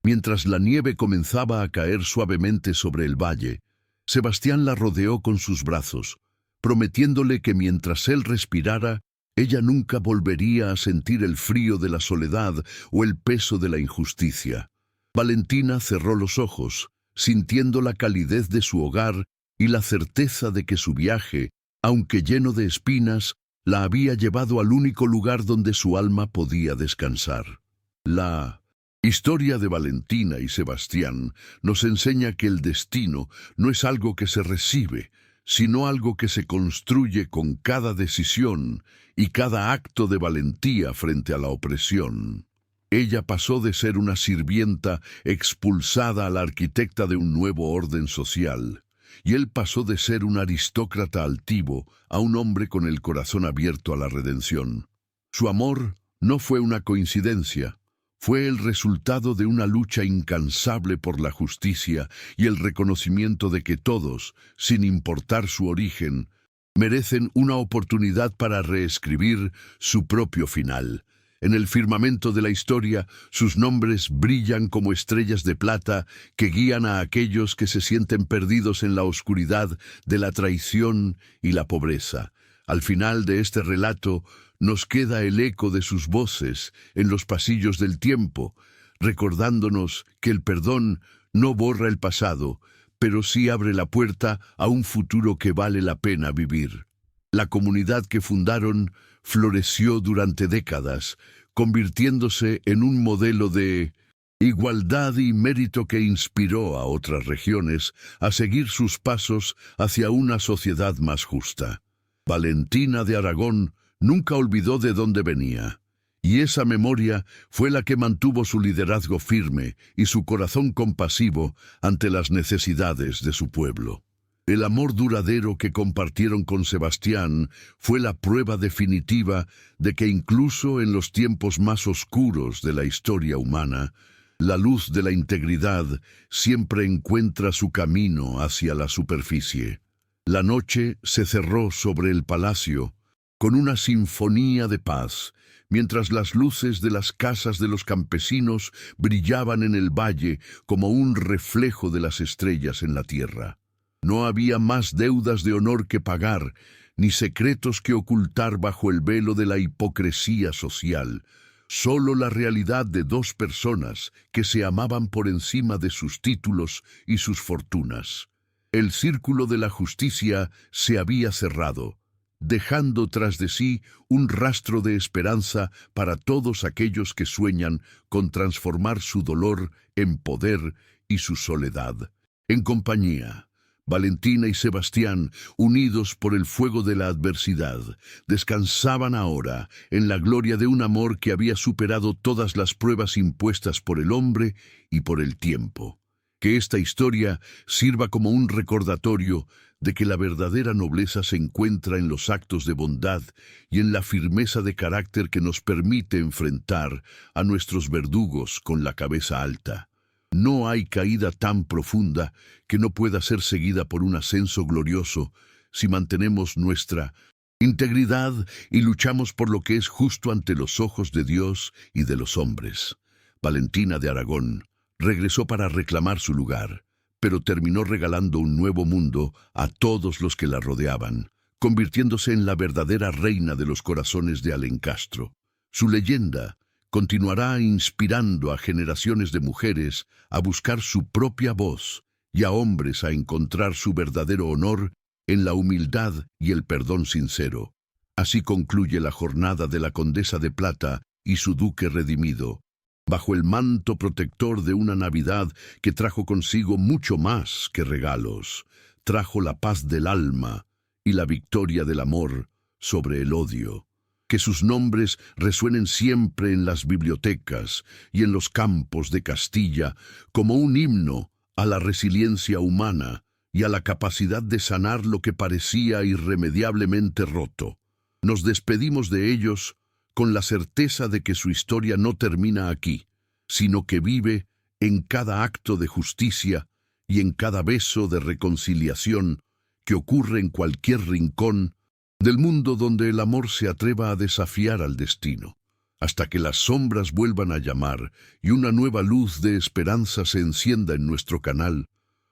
Mientras la nieve comenzaba a caer suavemente sobre el valle, Sebastián la rodeó con sus brazos, prometiéndole que mientras él respirara, ella nunca volvería a sentir el frío de la soledad o el peso de la injusticia. Valentina cerró los ojos, sintiendo la calidez de su hogar y la certeza de que su viaje, aunque lleno de espinas, la había llevado al único lugar donde su alma podía descansar. La historia de Valentina y Sebastián nos enseña que el destino no es algo que se recibe, sino algo que se construye con cada decisión y cada acto de valentía frente a la opresión. Ella pasó de ser una sirvienta expulsada a la arquitecta de un nuevo orden social, y él pasó de ser un aristócrata altivo a un hombre con el corazón abierto a la redención. Su amor no fue una coincidencia, fue el resultado de una lucha incansable por la justicia y el reconocimiento de que todos, sin importar su origen, merecen una oportunidad para reescribir su propio final. En el firmamento de la historia, sus nombres brillan como estrellas de plata que guían a aquellos que se sienten perdidos en la oscuridad de la traición y la pobreza. Al final de este relato, nos queda el eco de sus voces en los pasillos del tiempo, recordándonos que el perdón no borra el pasado, pero sí abre la puerta a un futuro que vale la pena vivir. La comunidad que fundaron floreció durante décadas, convirtiéndose en un modelo de igualdad y mérito que inspiró a otras regiones a seguir sus pasos hacia una sociedad más justa. Valentina de Aragón nunca olvidó de dónde venía, y esa memoria fue la que mantuvo su liderazgo firme y su corazón compasivo ante las necesidades de su pueblo. El amor duradero que compartieron con Sebastián fue la prueba definitiva de que incluso en los tiempos más oscuros de la historia humana, la luz de la integridad siempre encuentra su camino hacia la superficie. La noche se cerró sobre el palacio con una sinfonía de paz, mientras las luces de las casas de los campesinos brillaban en el valle como un reflejo de las estrellas en la tierra. No había más deudas de honor que pagar, ni secretos que ocultar bajo el velo de la hipocresía social. Solo la realidad de dos personas que se amaban por encima de sus títulos y sus fortunas. El círculo de la justicia se había cerrado, dejando tras de sí un rastro de esperanza para todos aquellos que sueñan con transformar su dolor en poder y su soledad en compañía. Valentina y Sebastián, unidos por el fuego de la adversidad, descansaban ahora en la gloria de un amor que había superado todas las pruebas impuestas por el hombre y por el tiempo. Que esta historia sirva como un recordatorio de que la verdadera nobleza se encuentra en los actos de bondad y en la firmeza de carácter que nos permite enfrentar a nuestros verdugos con la cabeza alta. No hay caída tan profunda que no pueda ser seguida por un ascenso glorioso si mantenemos nuestra integridad y luchamos por lo que es justo ante los ojos de Dios y de los hombres. Valentina de Aragón regresó para reclamar su lugar, pero terminó regalando un nuevo mundo a todos los que la rodeaban, convirtiéndose en la verdadera reina de los corazones de Alencastro. Su leyenda continuará inspirando a generaciones de mujeres a buscar su propia voz y a hombres a encontrar su verdadero honor en la humildad y el perdón sincero. Así concluye la jornada de la Condesa de Plata y su duque redimido, bajo el manto protector de una Navidad que trajo consigo mucho más que regalos. Trajo la paz del alma y la victoria del amor sobre el odio. Que sus nombres resuenen siempre en las bibliotecas y en los campos de Castilla como un himno a la resiliencia humana y a la capacidad de sanar lo que parecía irremediablemente roto. Nos despedimos de ellos con la certeza de que su historia no termina aquí, sino que vive en cada acto de justicia y en cada beso de reconciliación que ocurre en cualquier rincón del mundo donde el amor se atreva a desafiar al destino, hasta que las sombras vuelvan a llamar y una nueva luz de esperanza se encienda en nuestro canal.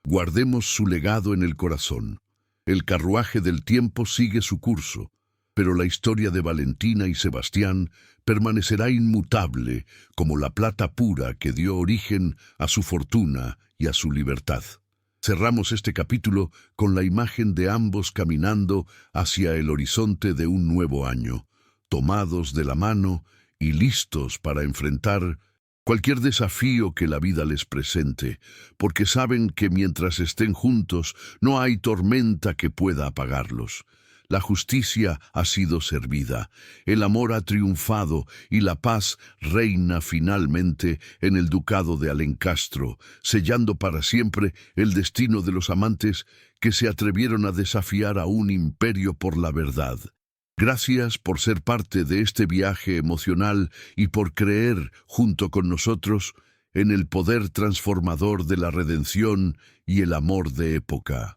Guardemos su legado en el corazón. El carruaje del tiempo sigue su curso, pero la historia de Valentina y Sebastián permanecerá inmutable como la plata pura que dio origen a su fortuna y a su libertad. Cerramos este capítulo con la imagen de ambos caminando hacia el horizonte de un nuevo año, tomados de la mano y listos para enfrentar cualquier desafío que la vida les presente, porque saben que mientras estén juntos no hay tormenta que pueda apagarlos. La justicia ha sido servida, el amor ha triunfado y la paz reina finalmente en el ducado de Alencastro, sellando para siempre el destino de los amantes que se atrevieron a desafiar a un imperio por la verdad. Gracias por ser parte de este viaje emocional y por creer, junto con nosotros, en el poder transformador de la redención y el amor de época.